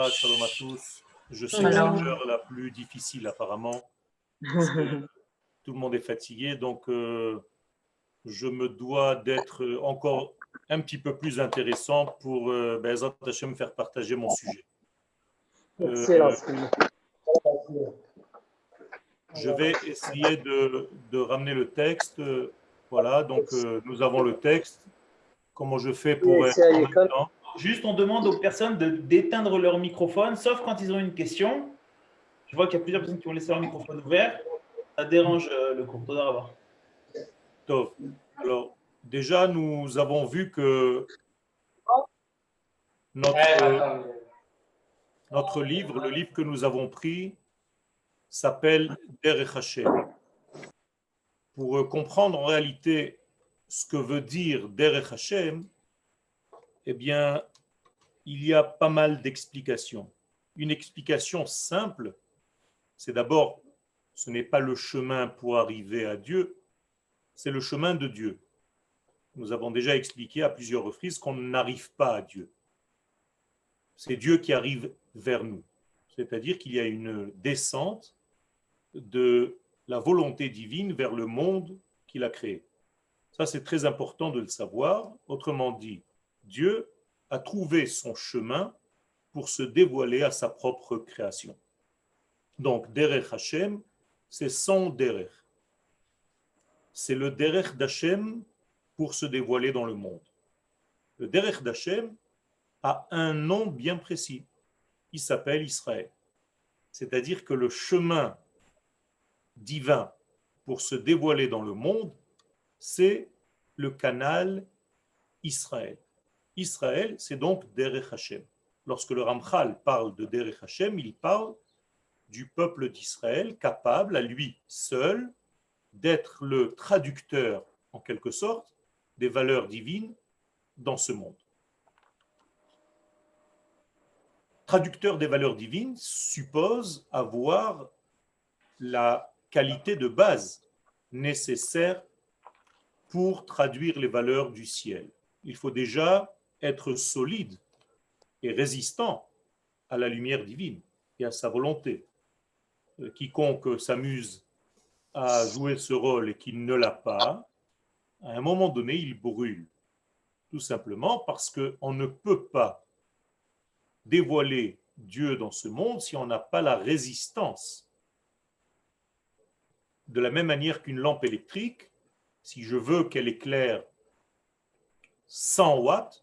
Shalom à tous. Je sais que c'est Shalom. l'heure la plus difficile apparemment. Tout le monde est fatigué, donc je me dois d'être encore un petit peu plus intéressant pour Be'ezrat Hashem, faire partager mon sujet. Excellent. Je vais essayer de ramener le texte. Voilà, donc nous avons le texte. Comment je fais pour être en même temps? Juste, on demande aux personnes d'éteindre leur microphone, sauf quand ils ont une question. Je vois qu'il y a plusieurs personnes qui ont laissé leur microphone ouvert. Ça dérange le cours. Tov. Alors, déjà, nous avons vu que notre livre, le livre que nous avons pris, s'appelle Derech Hashem. Pour comprendre en réalité ce que veut dire Derech Hashem, eh bien, il y a pas mal d'explications. Une explication simple, c'est d'abord, ce n'est pas le chemin pour arriver à Dieu, c'est le chemin de Dieu. Nous avons déjà expliqué à plusieurs reprises qu'on n'arrive pas à Dieu. C'est Dieu qui arrive vers nous. C'est-à-dire qu'il y a une descente de la volonté divine vers le monde qu'il a créé. Ça, c'est très important de le savoir. Autrement dit, Dieu a trouvé son chemin pour se dévoiler à sa propre création. Donc, Derech Hashem, c'est son Derech. C'est le Derech d'Hashem pour se dévoiler dans le monde. Le Derech d'Hashem a un nom bien précis. Il s'appelle Israël. C'est-à-dire que le chemin divin pour se dévoiler dans le monde, c'est le canal Israël. Israël, c'est donc Derech Hashem. Lorsque le Ramchal parle de Derech Hashem, il parle du peuple d'Israël capable à lui seul d'être le traducteur, en quelque sorte, des valeurs divines dans ce monde. Traducteur des valeurs divines suppose avoir la qualité de base nécessaire pour traduire les valeurs du ciel. Il faut déjà être solide et résistant à la lumière divine et à sa volonté. Quiconque s'amuse à jouer ce rôle et qui ne l'a pas, à un moment donné, il brûle. Tout simplement parce qu'on ne peut pas dévoiler Dieu dans ce monde si on n'a pas la résistance. De la même manière qu'une lampe électrique, si je veux qu'elle éclaire 100 watts,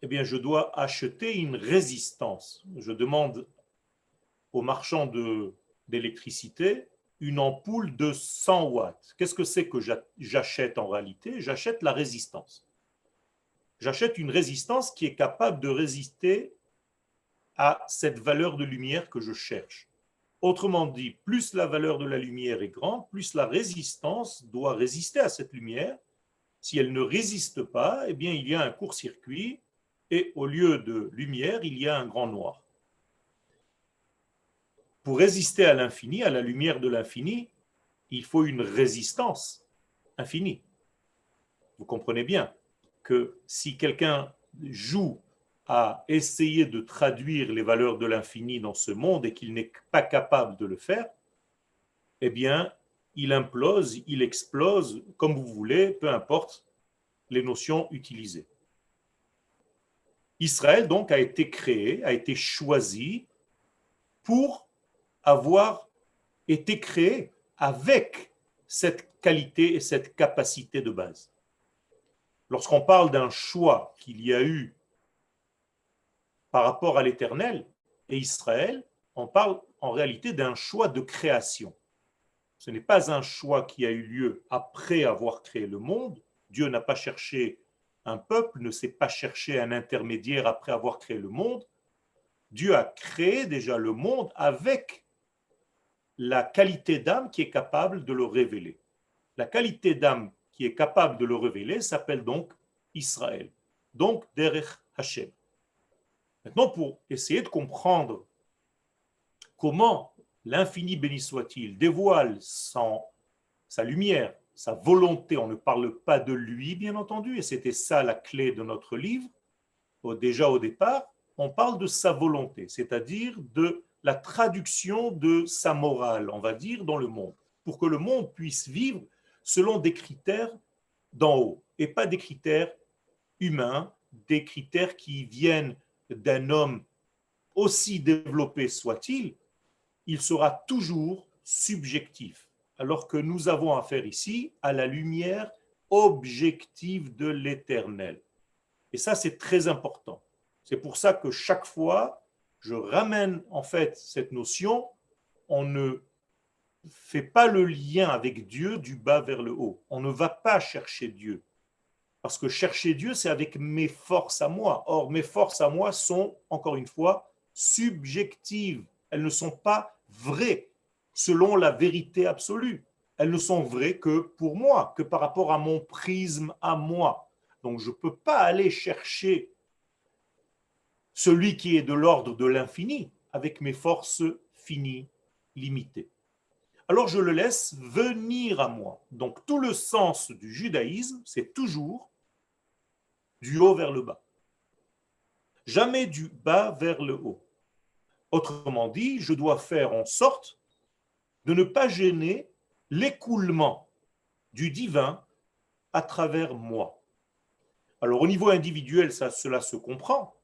eh bien je dois acheter une résistance. Je demande au marchand d'électricité une ampoule de 100 watts. Qu'est-ce que c'est que j'achète en réalité? J'achète la résistance. J'achète une résistance qui est capable de résister à cette valeur de lumière que je cherche. Autrement dit, plus la valeur de la lumière est grande, plus la résistance doit résister à cette lumière. Si elle ne résiste pas, eh bien, il y a un court-circuit et au lieu de lumière, il y a un grand noir. Pour résister à l'infini, à la lumière de l'infini, il faut une résistance infinie. Vous comprenez bien que si quelqu'un joue à essayer de traduire les valeurs de l'infini dans ce monde et qu'il n'est pas capable de le faire, eh bien, il implose, il explose, comme vous voulez, peu importe les notions utilisées. Israël, donc, a été créé, a été choisi pour avoir été créé avec cette qualité et cette capacité de base. Lorsqu'on parle d'un choix qu'il y a eu par rapport à l'Éternel et Israël, on parle en réalité d'un choix de création. Ce n'est pas un choix qui a eu lieu après avoir créé le monde. Dieu n'a pas cherché un peuple, ne s'est pas cherché un intermédiaire après avoir créé le monde. Dieu a créé déjà le monde avec la qualité d'âme qui est capable de le révéler. La qualité d'âme qui est capable de le révéler s'appelle donc Israël, donc Derech Hashem. Maintenant, pour essayer de comprendre comment l'infini béni soit-il dévoile sa lumière, sa volonté, on ne parle pas de lui bien entendu, et c'était ça la clé de notre livre, déjà au départ, on parle de sa volonté, c'est-à-dire de la traduction de sa morale, on va dire, dans le monde, pour que le monde puisse vivre selon des critères d'en haut et pas des critères humains, des critères qui viennent d'un homme aussi développé soit-il, il sera toujours subjectif, alors que nous avons affaire ici à la lumière objective de l'éternel. Et ça, c'est très important. C'est pour ça que chaque fois, je ramène en fait cette notion, on ne fait pas le lien avec Dieu du bas vers le haut. On ne va pas chercher Dieu. Parce que chercher Dieu, c'est avec mes forces à moi. Or, mes forces à moi sont, encore une fois, subjectives. Elles ne sont pas vraies selon la vérité absolue. Elles ne sont vraies que pour moi, que par rapport à mon prisme à moi. Donc, je ne peux pas aller chercher celui qui est de l'ordre de l'infini avec mes forces finies, limitées. Alors, je le laisse venir à moi. Donc, tout le sens du judaïsme, c'est toujours du haut vers le bas. Jamais du bas vers le haut. Autrement dit, je dois faire en sorte de ne pas gêner l'écoulement du divin à travers moi. Alors au niveau individuel, cela se comprend,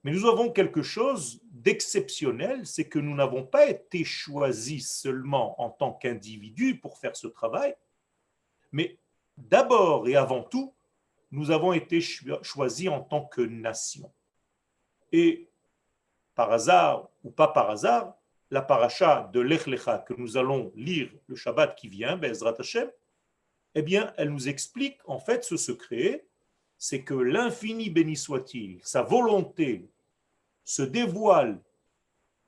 mais nous avons quelque chose d'exceptionnel, c'est que nous n'avons pas été choisis seulement en tant qu'individus pour faire ce travail, mais d'abord et avant tout, nous avons été choisis en tant que nation. Et par hasard ou pas par hasard, la paracha de Lech Lecha que nous allons lire le Shabbat qui vient, Be'ezrat Hashem, eh bien, elle nous explique en fait ce secret, c'est que l'infini béni soit-il, sa volonté se dévoile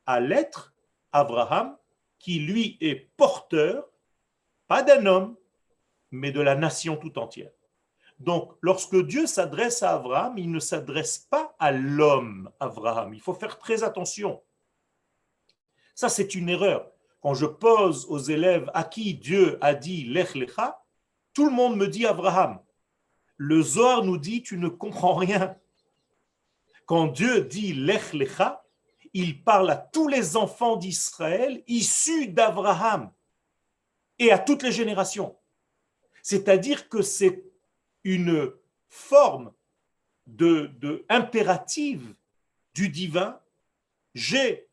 à l'être Abraham, qui lui est porteur, pas d'un homme, mais de la nation tout entière. Donc, lorsque Dieu s'adresse à Abraham, il ne s'adresse pas à l'homme Abraham. Il faut faire très attention. Ça, c'est une erreur. Quand je pose aux élèves à qui Dieu a dit Lech Lecha, tout le monde me dit Abraham. Le Zohar nous dit tu ne comprends rien. Quand Dieu dit Lech Lecha, il parle à tous les enfants d'Israël issus d'Abraham et à toutes les générations. C'est-à-dire que c'est une forme de impérative du divin. J'ai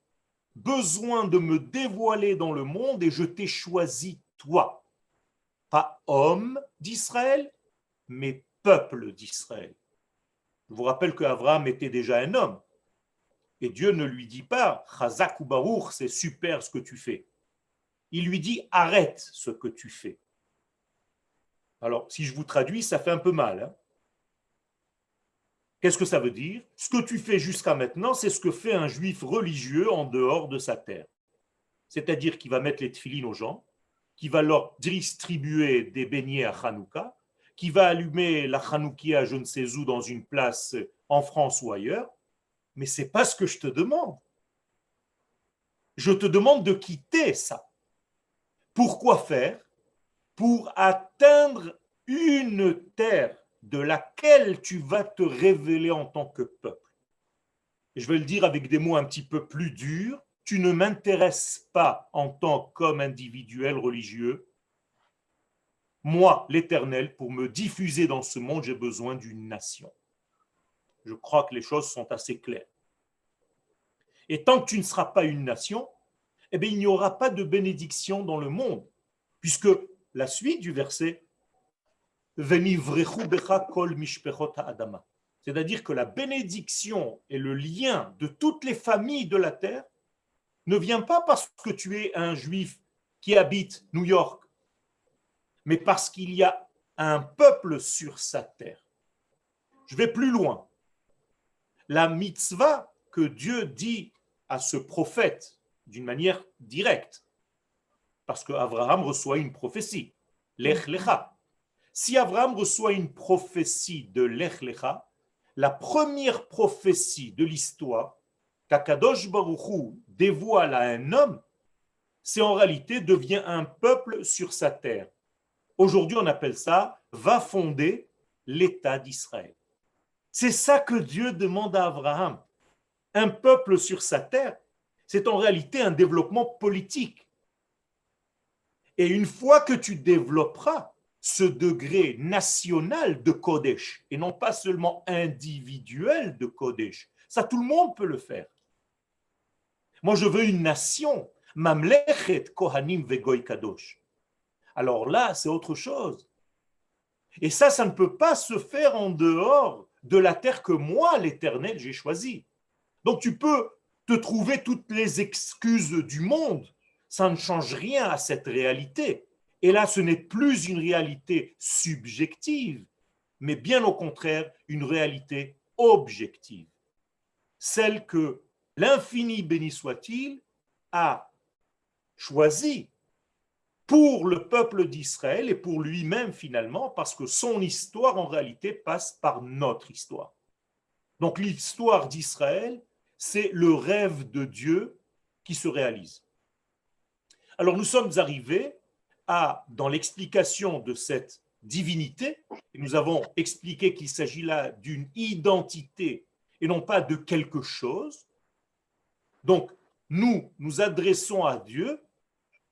besoin de me dévoiler dans le monde et je t'ai choisi toi. Pas homme d'Israël, mais peuple d'Israël. Je vous rappelle qu'Abraham était déjà un homme. Et Dieu ne lui dit pas « Chazak ou Baruch, c'est super ce que tu fais ». Il lui dit « Arrête ce que tu fais ». Alors, si je vous traduis, ça fait un peu mal. Hein. Qu'est-ce que ça veut dire? Ce que tu fais jusqu'à maintenant, c'est ce que fait un juif religieux en dehors de sa terre. C'est-à-dire qu'il va mettre les tefilines aux gens, qui va leur distribuer des beignets à Hanouka, qui va allumer la Hanoukia je ne sais où dans une place en France ou ailleurs, mais ce n'est pas ce que je te demande. Je te demande de quitter ça. Pourquoi faire? Pour atteindre une terre de laquelle tu vas te révéler en tant que peuple. Et je vais le dire avec des mots un petit peu plus durs, tu ne m'intéresses pas en tant qu'homme individuel religieux. Moi, l'Éternel, pour me diffuser dans ce monde, j'ai besoin d'une nation. Je crois que les choses sont assez claires. Et tant que tu ne seras pas une nation, eh bien, il n'y aura pas de bénédiction dans le monde, puisque la suite du verset, c'est-à-dire que la bénédiction et le lien de toutes les familles de la terre ne vient pas parce que tu es un juif qui habite New York, mais parce qu'il y a un peuple sur sa terre. Je vais plus loin. La mitzvah que Dieu dit à ce prophète d'une manière directe, parce qu'Abraham reçoit une prophétie, Lech Lecha. Si Abraham reçoit une prophétie de Lech Lecha, la première prophétie de l'histoire qu'Akadosh Baruch Hu dévoile à un homme, c'est en réalité devient un peuple sur sa terre. Aujourd'hui, on appelle ça va fonder l'État d'Israël. C'est ça que Dieu demande à Abraham. Un peuple sur sa terre, c'est en réalité un développement politique. Et une fois que tu développeras ce degré national de Kodesh, et non pas seulement individuel de Kodesh, ça tout le monde peut le faire. Moi je veux une nation, Mamlechet Kohanim Vegoy Kadosh. Alors là, c'est autre chose. Et ça ne peut pas se faire en dehors de la terre que moi, l'Éternel, j'ai choisie. Donc tu peux te trouver toutes les excuses du monde, ça ne change rien à cette réalité. Et là, ce n'est plus une réalité subjective, mais bien au contraire, une réalité objective. Celle que l'infini, béni soit-il, a choisie pour le peuple d'Israël et pour lui-même finalement, parce que son histoire en réalité passe par notre histoire. Donc l'histoire d'Israël, c'est le rêve de Dieu qui se réalise. Alors nous sommes arrivés dans l'explication de cette divinité, et nous avons expliqué qu'il s'agit là d'une identité et non pas de quelque chose. Donc nous nous adressons à Dieu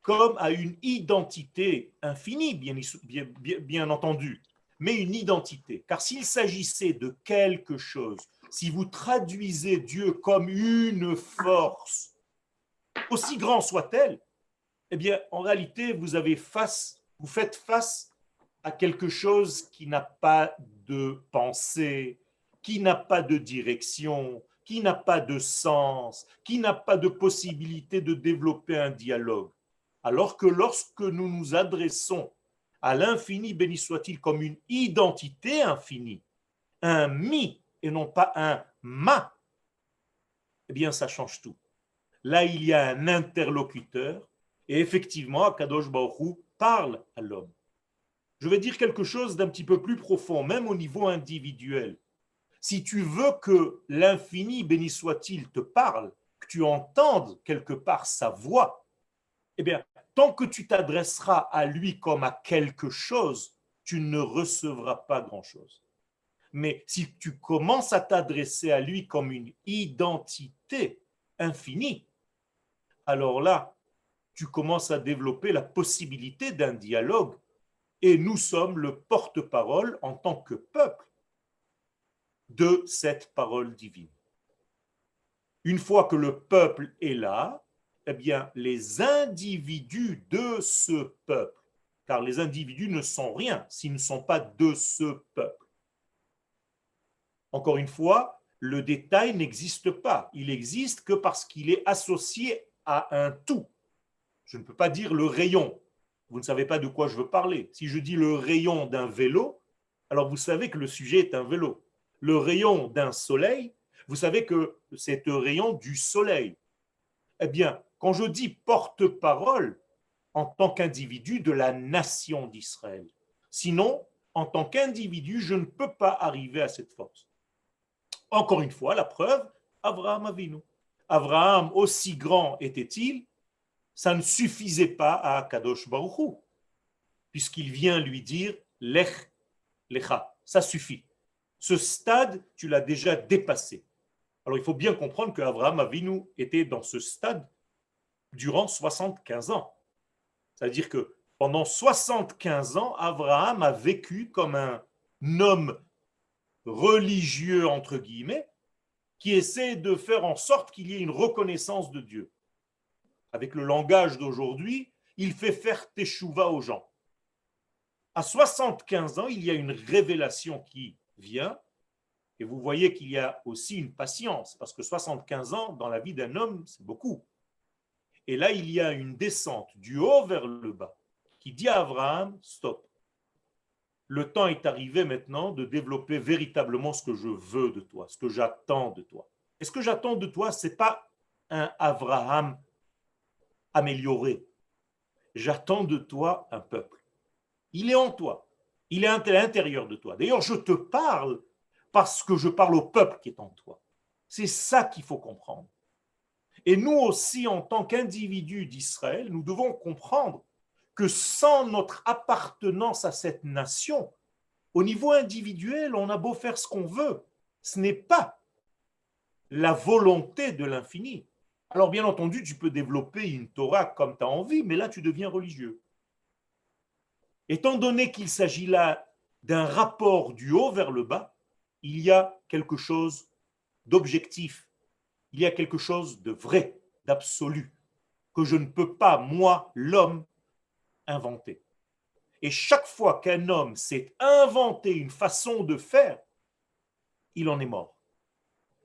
comme à une identité infinie, bien entendu, mais une identité. Car s'il s'agissait de quelque chose, si vous traduisez Dieu comme une force, aussi grand soit-elle, eh bien, en réalité, vous faites face à quelque chose qui n'a pas de pensée, qui n'a pas de direction, qui n'a pas de sens, qui n'a pas de possibilité de développer un dialogue. Alors que lorsque nous nous adressons à l'infini, béni soit-il, comme une identité infinie, un mi et non pas un ma, eh bien ça change tout. Là, il y a un interlocuteur et effectivement, Akadosh Baruch Hu parle à l'homme. Je vais dire quelque chose d'un petit peu plus profond, même au niveau individuel. Si tu veux que l'infini, béni soit-il, te parle, que tu entendes quelque part sa voix, eh bien, tant que tu t'adresseras à lui comme à quelque chose, tu ne recevras pas grand-chose. Mais si tu commences à t'adresser à lui comme une identité infinie, alors là, tu commences à développer la possibilité d'un dialogue. Et nous sommes le porte-parole en tant que peuple de cette parole divine. Une fois que le peuple est là, eh bien, les individus de ce peuple, car les individus ne sont rien s'ils ne sont pas de ce peuple. Encore une fois, le détail n'existe pas. Il existe que parce qu'il est associé à un tout. Je ne peux pas dire le rayon. Vous ne savez pas de quoi je veux parler. Si je dis le rayon d'un vélo, alors vous savez que le sujet est un vélo. Le rayon d'un soleil, vous savez que c'est le rayon du soleil. Eh bien, quand je dis porte-parole en tant qu'individu de la nation d'Israël, sinon, en tant qu'individu, je ne peux pas arriver à cette force. Encore une fois, la preuve, Abraham Avinu. Abraham, aussi grand était-il, ça ne suffisait pas à Kadosh Baruch Hu, puisqu'il vient lui dire Lech Lecha, ça suffit. Ce stade, tu l'as déjà dépassé. Alors il faut bien comprendre qu'Abraham Avinu était dans ce stade durant 75 ans. C'est-à-dire que pendant 75 ans, Abraham a vécu comme un homme religieux, entre guillemets, qui essaie de faire en sorte qu'il y ait une reconnaissance de Dieu. Avec le langage d'aujourd'hui, il fait faire teshuva aux gens. À 75 ans, il y a une révélation qui vient, et vous voyez qu'il y a aussi une patience, parce que 75 ans, dans la vie d'un homme, c'est beaucoup. Et là, il y a une descente du haut vers le bas, qui dit à Abraham, stop. Le temps est arrivé maintenant de développer véritablement ce que je veux de toi, ce que j'attends de toi. Et ce que j'attends de toi, ce n'est pas un Abraham amélioré. J'attends de toi un peuple. Il est en toi. Il est à l'intérieur de toi. D'ailleurs, je te parle parce que je parle au peuple qui est en toi. C'est ça qu'il faut comprendre. Et nous aussi, en tant qu'individus d'Israël, nous devons comprendre que sans notre appartenance à cette nation, au niveau individuel, on a beau faire ce qu'on veut, ce n'est pas la volonté de l'infini. Alors bien entendu, tu peux développer une Torah comme tu as envie, mais là tu deviens religieux. Étant donné qu'il s'agit là d'un rapport du haut vers le bas, il y a quelque chose d'objectif, il y a quelque chose de vrai, d'absolu, que je ne peux pas, moi, l'homme, inventer. Et chaque fois qu'un homme s'est inventé une façon de faire, il en est mort.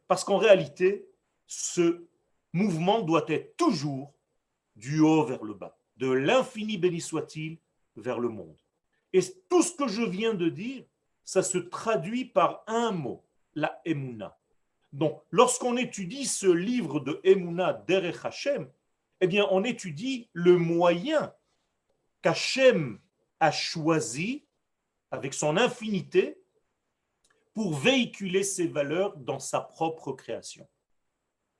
Parce qu'en réalité, ce mouvement doit être toujours du haut vers le bas, de l'infini béni soit-il vers le monde. Et tout ce que je viens de dire, ça se traduit par un mot, la Emouna. Donc, lorsqu'on étudie ce livre de Emouna Derech Hashem, eh bien, on étudie le moyen qu'Hachem a choisi, avec son infinité, pour véhiculer ses valeurs dans sa propre création.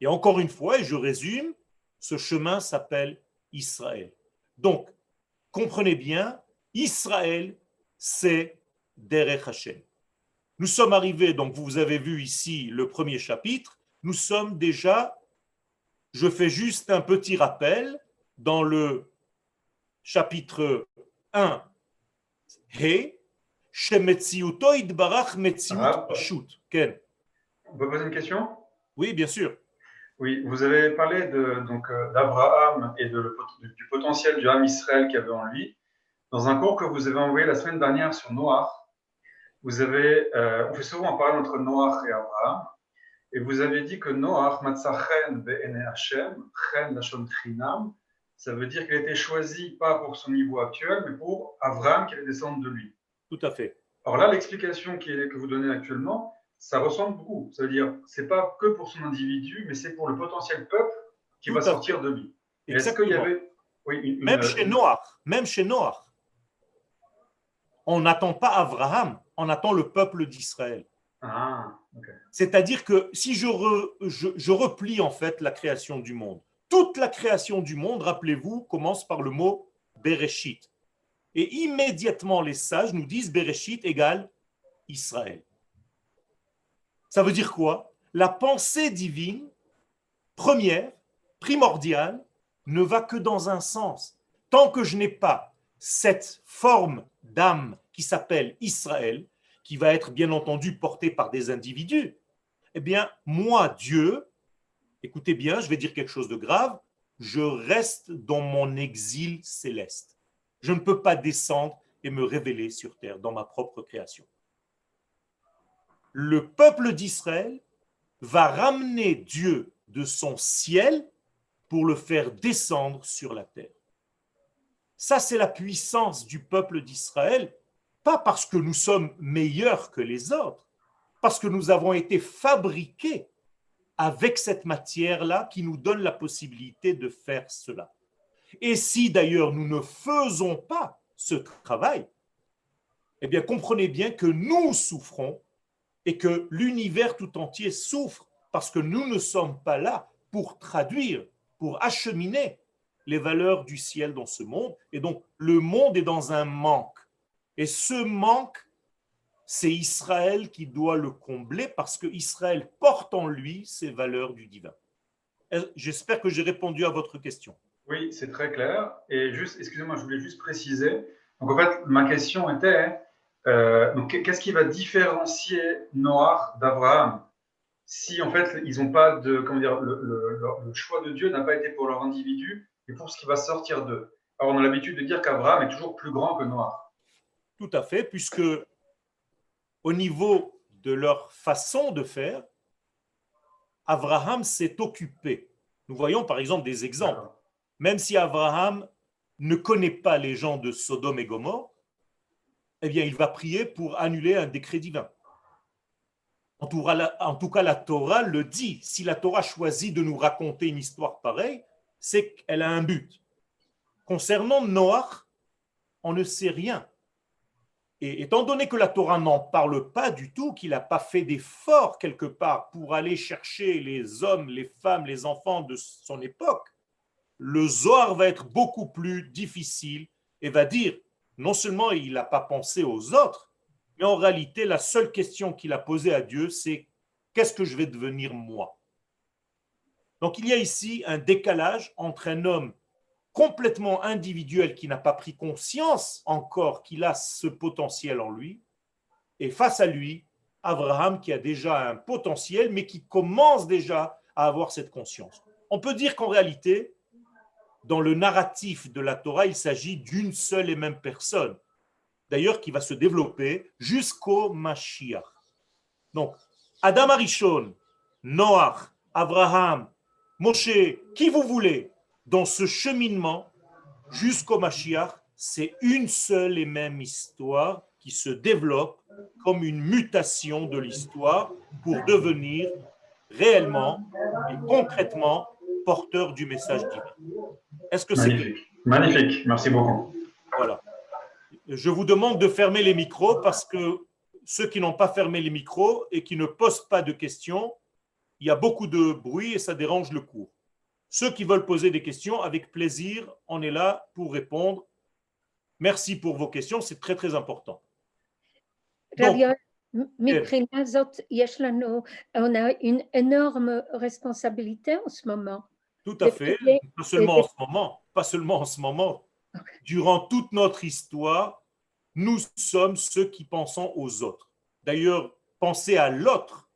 Et encore une fois, et je résume, ce chemin s'appelle Israël. Donc, comprenez bien, Israël, c'est Derech Hashem. Nous sommes arrivés, donc vous avez vu ici le premier chapitre, nous sommes déjà, je fais juste un petit rappel, dans le chapitre 1, He, Shemetziuto Idbarach Metziut Pashut. Ken. On peut poser une question? Oui, bien sûr. Oui, vous avez parlé d'Abraham et du potentiel du Ham Israël qu'il y avait en lui. Dans un cours que vous avez envoyé la semaine dernière sur Noach, on fait souvent parler entre Noach et Abraham, et vous avez dit que Noach, Matzachen be'ene Hashem, Chen lashon chinam, ça veut dire qu'il a été choisi pas pour son niveau actuel, mais pour Abraham qui allait descendre de lui. Tout à fait. Alors là, l'explication que vous donnez actuellement, ça ressemble beaucoup. Ça veut dire, c'est pas que pour son individu, mais c'est pour le potentiel peuple qui va sortir de lui. Est-ce qu'il y avait même chez Noach, on n'attend pas Abraham, on attend le peuple d'Israël. Ah, okay. C'est-à-dire que si je replie en fait la création du monde, toute la création du monde, rappelez-vous, commence par le mot Bereshit. Et immédiatement, les sages nous disent Bereshit égale Israël. Ça veut dire quoi? La pensée divine, première, primordiale, ne va que dans un sens. Tant que je n'ai pas cette forme d'âme qui s'appelle Israël, qui va être bien entendu portée par des individus, eh bien, moi, Dieu, écoutez bien, je vais dire quelque chose de grave, je reste dans mon exil céleste. Je ne peux pas descendre et me révéler sur terre dans ma propre création. Le peuple d'Israël va ramener Dieu de son ciel pour le faire descendre sur la terre. Ça, c'est la puissance du peuple d'Israël, pas parce que nous sommes meilleurs que les autres, parce que nous avons été fabriqués avec cette matière-là qui nous donne la possibilité de faire cela. Et si d'ailleurs nous ne faisons pas ce travail, eh bien comprenez bien que nous souffrons et que l'univers tout entier souffre parce que nous ne sommes pas là pour traduire, pour acheminer les valeurs du ciel dans ce monde. Et donc le monde est dans un manque. Et ce manque, c'est Israël qui doit le combler parce que Israël porte en lui ces valeurs du divin. J'espère que j'ai répondu à votre question. Oui, c'est très clair. Et juste, excusez-moi, je voulais juste préciser. Donc en fait, ma question était, qu'est-ce qui va différencier Noach d'Abraham si en fait ils n'ont pas de, comment dire, le choix de Dieu n'a pas été pour leur individu et pour ce qui va sortir d'eux. Alors on a l'habitude de dire qu'Abraham est toujours plus grand que Noach. Tout à fait, puisque au niveau de leur façon de faire, Abraham s'est occupé. Nous voyons par exemple des exemples. Même si Abraham ne connaît pas les gens de Sodome et Gomorrhe, eh bien, il va prier pour annuler un décret divin. En tout cas, la Torah le dit. Si la Torah choisit de nous raconter une histoire pareille, c'est qu'elle a un but. Concernant Noach, on ne sait rien. Et étant donné que la Torah n'en parle pas du tout, qu'il n'a pas fait d'effort quelque part pour aller chercher les hommes, les femmes, les enfants de son époque, le Zohar va être beaucoup plus difficile et va dire, non seulement il n'a pas pensé aux autres, mais en réalité, la seule question qu'il a posée à Dieu, c'est qu'est-ce que je vais devenir moi? Donc il y a ici un décalage entre un homme complètement individuel qui n'a pas pris conscience encore qu'il a ce potentiel en lui, et face à lui, Abraham qui a déjà un potentiel, mais qui commence déjà à avoir cette conscience. On peut dire qu'en réalité, dans le narratif de la Torah, il s'agit d'une seule et même personne, d'ailleurs qui va se développer jusqu'au Mashiach. Donc, Adam Arishon, Noach, Abraham, Moshe, qui vous voulez, dans ce cheminement jusqu'au Mashiach, c'est une seule et même histoire qui se développe comme une mutation de l'histoire pour devenir réellement et concrètement porteur du message divin. Est-ce que c'est clair? Magnifique. Magnifique. Merci beaucoup. Voilà. Je vous demande de fermer les micros parce que ceux qui n'ont pas fermé les micros et qui ne posent pas de questions, il y a beaucoup de bruit et ça dérange le cours. Ceux qui veulent poser des questions, avec plaisir, on est là pour répondre. Merci pour vos questions, c'est très très important. Donc, מבחינה זאת יש לנו, on a une énorme responsabilité en ce moment. tout à fait, pas seulement en ce moment, durant toute notre histoire, nous sommes ceux qui pensons aux autres. D'ailleurs, penser à l'autre,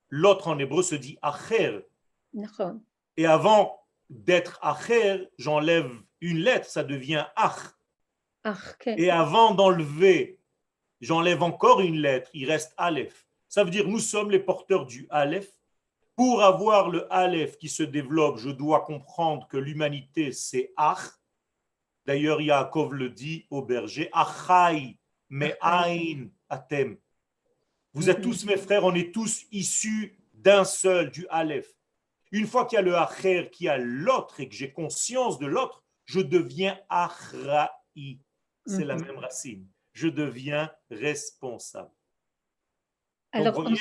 l'autre en hébreu se dit acher. נכון. Et avant d'être acher, j'enlève une lettre, ça devient ach. Et avant d'enlever, j'enlève encore une lettre, il reste aleph. Ça veut dire nous sommes les porteurs du aleph. Pour avoir le aleph qui se développe, je dois comprendre que l'humanité c'est ach. D'ailleurs, Yaakov le dit au berger, achai me'ain atem. Vous êtes tous mes frères, on est tous issus d'un seul, du aleph. Une fois qu'il y a le acher, qu'il y a l'autre et que j'ai conscience de l'autre, je deviens achraï. C'est la même racine. Je deviens responsable. Alors, donc,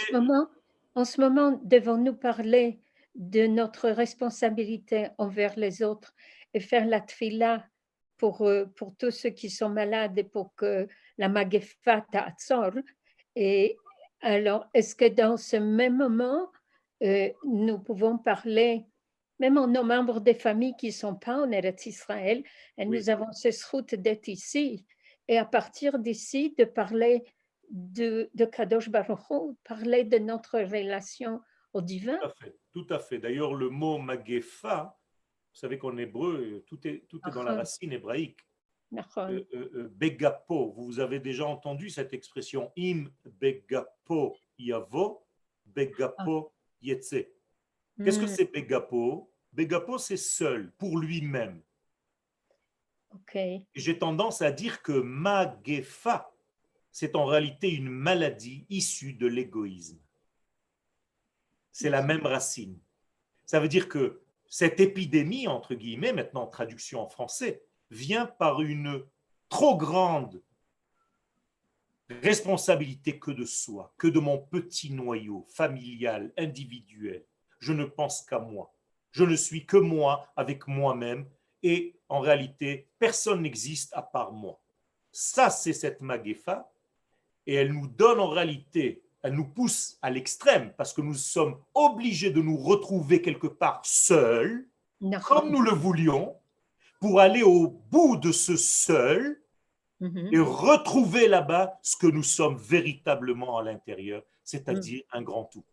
en ce moment, devons-nous parler de notre responsabilité envers les autres et faire la tfila pour tous ceux qui sont malades et pour que la magefa ta'atzor. Et alors, est-ce que dans ce même moment, nous pouvons parler, même en nos membres des familles qui ne sont pas en Eretz Israël, et nous avons ce route d'être ici, et à partir d'ici, de parler de Kadosh Baruch Hu, parler de notre relation au divin. Tout à fait. D'ailleurs, le mot magefa, vous savez qu'en hébreu, tout est dans la racine hébraïque. Begapo, vous avez déjà entendu cette expression im begapo yavo, begapo yetse. Qu'est-ce que c'est begapo? Begapo, c'est seul, pour lui-même. J'ai tendance à dire que magefa, c'est en réalité une maladie issue de l'égoïsme. C'est la même racine. Ça veut dire que cette épidémie, entre guillemets, maintenant en traduction en français, vient par une trop grande responsabilité que de soi, que de mon petit noyau familial, individuel. Je ne pense qu'à moi. Je ne suis que moi avec moi-même et en réalité, personne n'existe à part moi. Ça, c'est cette magefa et elle nous donne en réalité, elle nous pousse à l'extrême parce que nous sommes obligés de nous retrouver quelque part seuls, comme nous le voulions, pour aller au bout de ce seul et retrouver là-bas ce que nous sommes véritablement à l'intérieur, c'est-à-dire un grand tout.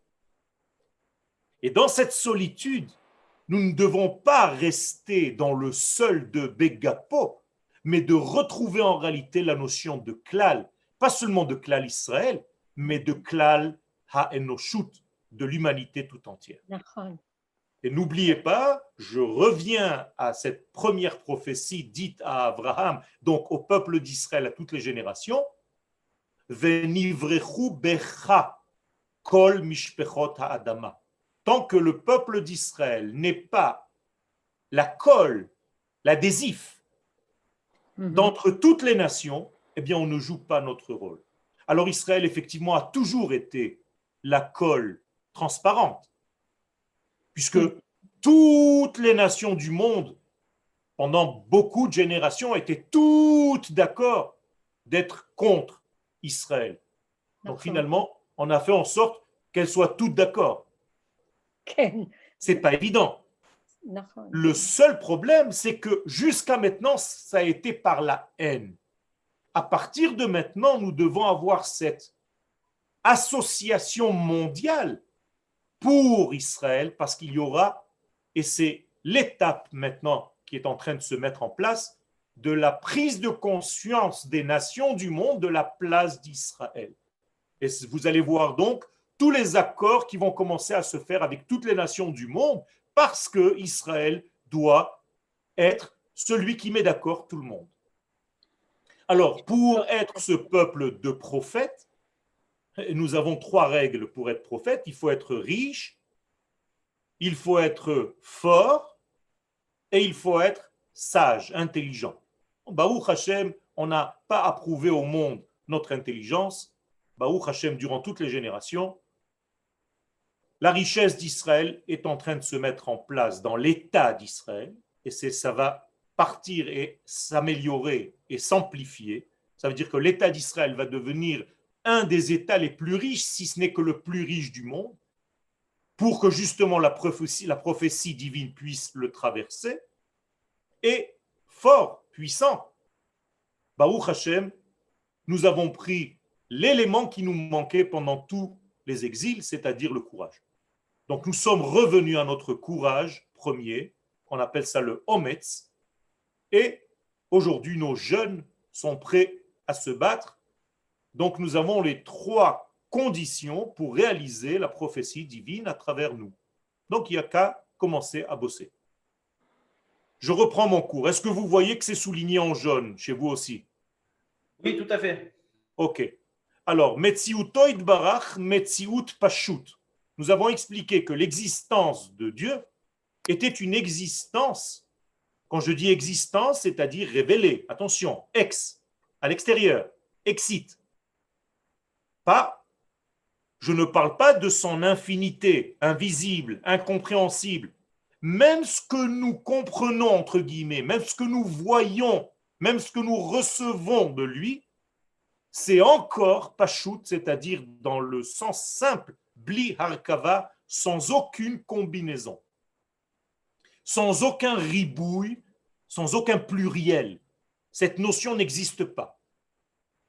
Et dans cette solitude, nous ne devons pas rester dans le seul de Begapo, mais de retrouver en réalité la notion de klal, pas seulement de klal Israël, mais de klal ha'enoshut, de l'humanité tout entière. Et n'oubliez pas, je reviens à cette première prophétie dite à Abraham, donc au peuple d'Israël, à toutes les générations, Venivrechu becha kol mishpechot ha'adama. Tant que le peuple d'Israël n'est pas la colle, l'adhésif d'entre toutes les nations, eh bien on ne joue pas notre rôle. Alors Israël, effectivement, a toujours été la colle transparente, puisque toutes les nations du monde, pendant beaucoup de générations, étaient toutes d'accord d'être contre Israël. Donc finalement, on a fait en sorte qu'elles soient toutes d'accord. C'est pas évident. Le seul problème, c'est que jusqu'à maintenant, ça a été par la haine. À partir de maintenant, nous devons avoir cette association mondiale pour Israël, parce qu'il y aura, et c'est l'étape maintenant qui est en train de se mettre en place, de la prise de conscience des nations du monde de la place d'Israël. Et vous allez voir donc tous les accords qui vont commencer à se faire avec toutes les nations du monde, parce que Israël doit être celui qui met d'accord tout le monde. Alors, pour être ce peuple de prophètes, nous avons 3 règles pour être prophète. Il faut être riche, il faut être fort et il faut être sage, intelligent. Baruch Hashem, on n'a pas approuvé au monde notre intelligence. Baruch Hashem, durant toutes les générations, la richesse d'Israël est en train de se mettre en place dans l'État d'Israël et ça va partir et s'améliorer et s'amplifier. Ça veut dire que l'État d'Israël va devenir un des États les plus riches, si ce n'est que le plus riche du monde, pour que justement la prophétie divine puisse le traverser, et fort, puissant. Baruch Hashem, nous avons pris l'élément qui nous manquait pendant tous les exils, c'est-à-dire le courage. Donc nous sommes revenus à notre courage premier, on appelle ça le Ometz, et aujourd'hui nos jeunes sont prêts à se battre. Donc nous avons les 3 conditions pour réaliser la prophétie divine à travers nous. Donc il n'y a qu'à commencer à bosser. Je reprends mon cours. Est-ce que vous voyez que c'est souligné en jaune chez vous aussi? Oui, tout à fait. Ok. Alors, Metziuto Itbarach, Metziut Pashut. Nous avons expliqué que l'existence de Dieu était une existence, quand je dis existence, c'est-à-dire révélée. Attention, ex, à l'extérieur, exit. Pas, je ne parle pas de son infinité, invisible, incompréhensible. Même ce que nous comprenons, entre guillemets, même ce que nous voyons, même ce que nous recevons de lui, c'est encore pashut, c'est-à-dire dans le sens simple, bli harkava, sans aucune combinaison, sans aucun ribouille, sans aucun pluriel. Cette notion n'existe pas.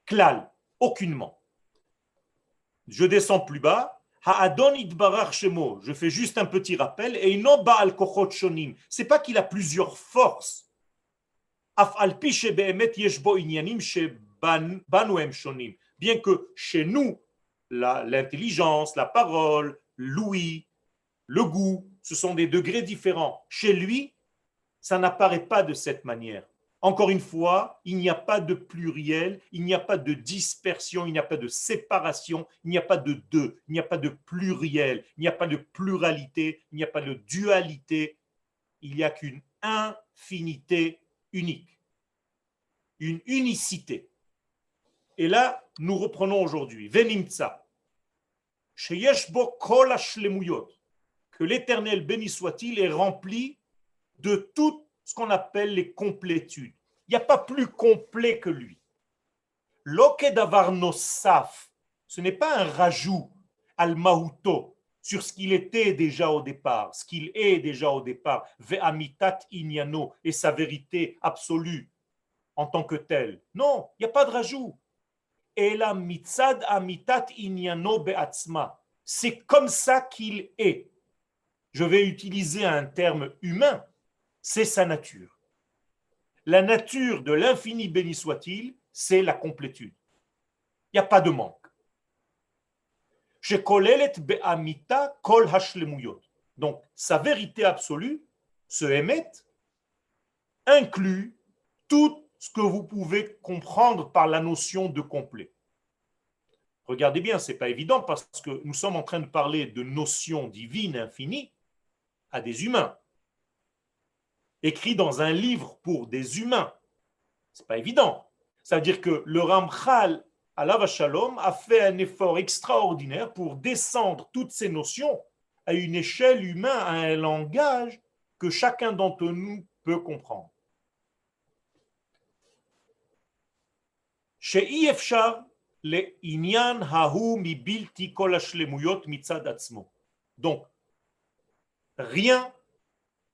Klal, aucunement. Je descends plus bas. Ha'adon itbarach shemo. Je fais juste un petit rappel. Et no ba'al kochot shonim. C'est pas qu'il a plusieurs forces. Af al pi shebe'emet yesh bo inyanim shebanu hem shonim. Bien que chez nous, l'intelligence, la parole, l'ouïe, le goût, ce sont des degrés différents. Chez lui, ça n'apparaît pas de cette manière. Encore une fois, il n'y a pas de pluriel, il n'y a pas de dispersion, il n'y a pas de séparation, il n'y a pas de deux, il n'y a pas de pluriel, il n'y a pas de pluralité, il n'y a pas de dualité. Il n'y a qu'une infinité unique, une unicité. Et là, nous reprenons aujourd'hui. Venimtsa, sheyesh bo kol hashlemuyot, que l'Éternel, béni soit-il, est rempli de tout ce qu'on appelle les complétudes. Il n'y a pas plus complet que lui. L'okedavar nosaf, ce n'est pas un rajout al mahuto sur ce qu'il était déjà au départ, ce qu'il est déjà au départ, ve'amitat inyano, et sa vérité absolue en tant que telle. Non, il n'y a pas de rajout. Et la mitzad amitat inyano be'atzma, c'est comme ça qu'il est. Je vais utiliser un terme humain, c'est sa nature. La nature de l'infini béni soit-il, c'est la complétude. Il n'y a pas de manque. Donc, sa vérité absolue, ce émet, inclut tout ce que vous pouvez comprendre par la notion de complet. Regardez bien, ce n'est pas évident parce que nous sommes en train de parler de notions divines infinies à des humains, écrit dans un livre pour des humains. Ce n'est pas évident. Ça veut dire que le Ramchal, alav shalom, a fait un effort extraordinaire pour descendre toutes ces notions à une échelle humaine, à un langage que chacun d'entre nous peut comprendre. She'i efshar le inyan hahu mi bilti kol hashlemuyot mitzad atzmo. Donc, rien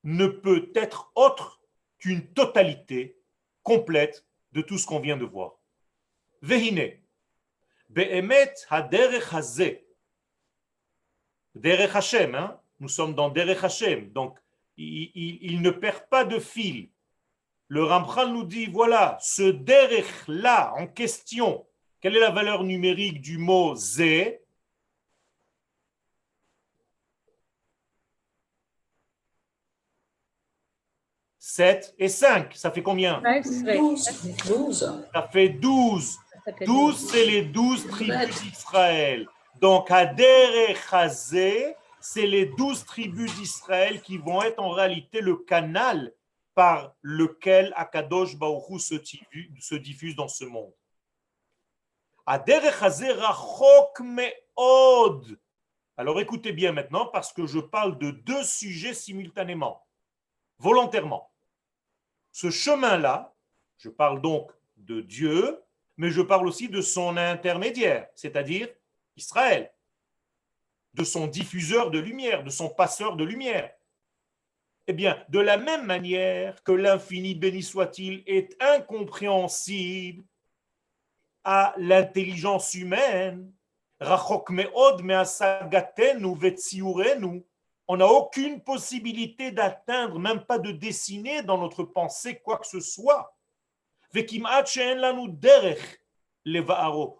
ne peut être autre qu'une totalité complète de tout ce qu'on vient de voir. Vehine, be'emet haderech hazeh, derech Hashem, hein? Nous sommes dans derech Hashem, donc il ne perd pas de fil. Le Ramchal nous dit, voilà, ce derech-là en question, quelle est la valeur numérique du mot zé? 7 et 5, ça fait combien? 12. Ça fait 12. 12, c'est les 12 tribus d'Israël. Donc, Hader Chazé, c'est les 12 tribus d'Israël qui vont être en réalité le canal par lequel Akadosh Baruch Hu se diffuse dans ce monde. Hader Chazé rachok me'od. Alors écoutez bien maintenant parce que je parle de deux sujets simultanément, volontairement. Ce chemin-là, je parle donc de Dieu, mais je parle aussi de son intermédiaire, c'est-à-dire Israël, de son diffuseur de lumière, de son passeur de lumière. Eh bien, de la même manière que l'infini, béni soit-il, est incompréhensible à l'intelligence humaine, rachok me'od me'asagatenu ve'tziurenu, on n'a aucune possibilité d'atteindre, même pas de dessiner dans notre pensée quoi que ce soit.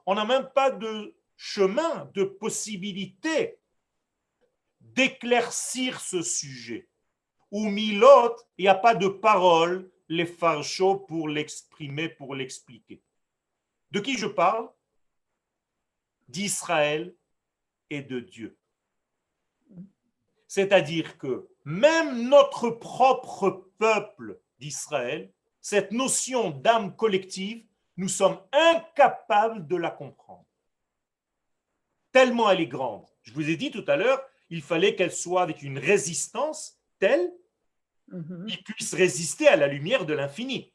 On n'a même pas de chemin, de possibilité d'éclaircir ce sujet. Ou milot, il n'y a pas de parole, les farchos pour l'exprimer, pour l'expliquer. De qui je parle? D'Israël et de Dieu. C'est-à-dire que même notre propre peuple d'Israël, cette notion d'âme collective, nous sommes incapables de la comprendre. Tellement elle est grande. Je vous ai dit tout à l'heure, il fallait qu'elle soit avec une résistance telle qu'il puisse résister à la lumière de l'infini.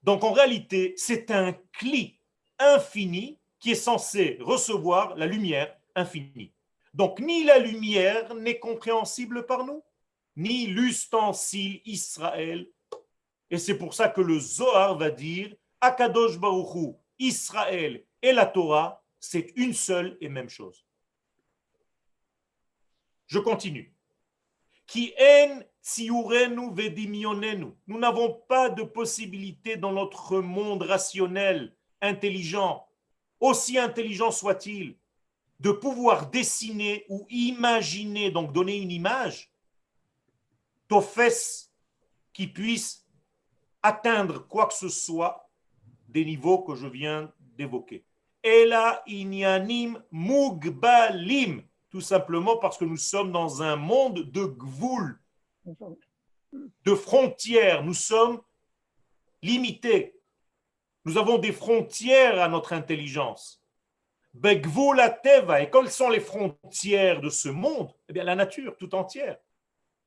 Donc en réalité, c'est un cli infini qui est censé recevoir la lumière infinie. Donc, ni la lumière n'est compréhensible par nous, ni l'ustensile Israël. Et c'est pour ça que le Zohar va dire Akadosh Baruch Hu, Israël et la Torah, c'est une seule et même chose. Je continue. Ki en tziurenu vedimionenu. Nous n'avons pas de possibilité dans notre monde rationnel, intelligent, aussi intelligent soit-il, de pouvoir dessiner ou imaginer, donc donner une image, tofes qui puisse atteindre quoi que ce soit des niveaux que je viens d'évoquer. Ela inyanim mugbalim, tout simplement parce que nous sommes dans un monde de gvoul, de frontières, nous sommes limités. Nous avons des frontières à notre intelligence. Et quelles sont les frontières de ce monde? Eh bien, la nature tout entière.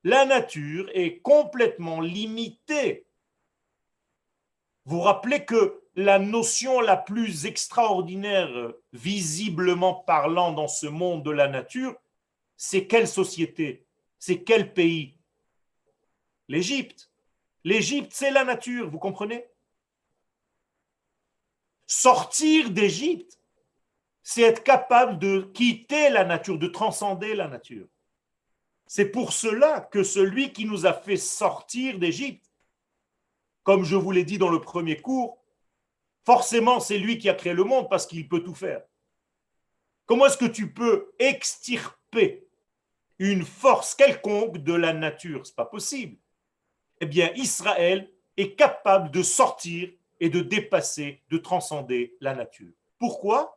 La nature est complètement limitée. Vous vous rappelez que la notion la plus extraordinaire, visiblement parlant dans ce monde de la nature, c'est quelle société? C'est quel pays? L'Égypte. L'Égypte, c'est la nature, vous comprenez? Sortir d'Égypte, c'est être capable de quitter la nature, de transcender la nature. C'est pour cela que celui qui nous a fait sortir d'Égypte, comme je vous l'ai dit dans le premier cours, forcément c'est lui qui a créé le monde parce qu'il peut tout faire. Comment est-ce que tu peux extirper une force quelconque de la nature? Ce n'est pas possible. Eh bien, Israël est capable de sortir et de dépasser, de transcender la nature. Pourquoi?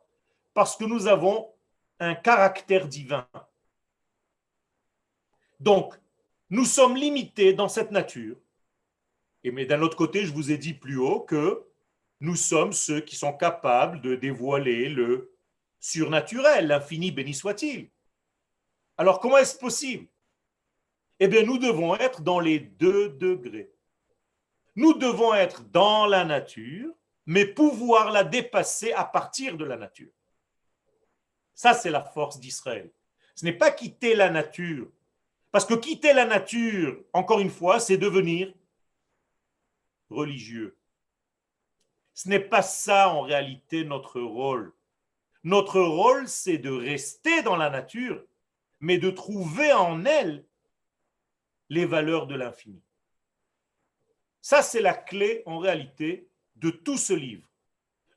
Parce que nous avons un caractère divin. Donc, nous sommes limités dans cette nature. Mais d'un autre côté, je vous ai dit plus haut que nous sommes ceux qui sont capables de dévoiler le surnaturel, l'infini béni soit-il. Alors, comment est-ce possible? Eh bien, nous devons être dans les 2 degrés. Nous devons être dans la nature, mais pouvoir la dépasser à partir de la nature. Ça, c'est la force d'Israël. Ce n'est pas quitter la nature, Parce que quitter la nature, encore une fois, c'est devenir religieux. Ce n'est pas ça en réalité notre rôle. Notre rôle, c'est de rester dans la nature, mais de trouver en elle les valeurs de l'infini. Ça, c'est la clé en réalité de tout ce livre.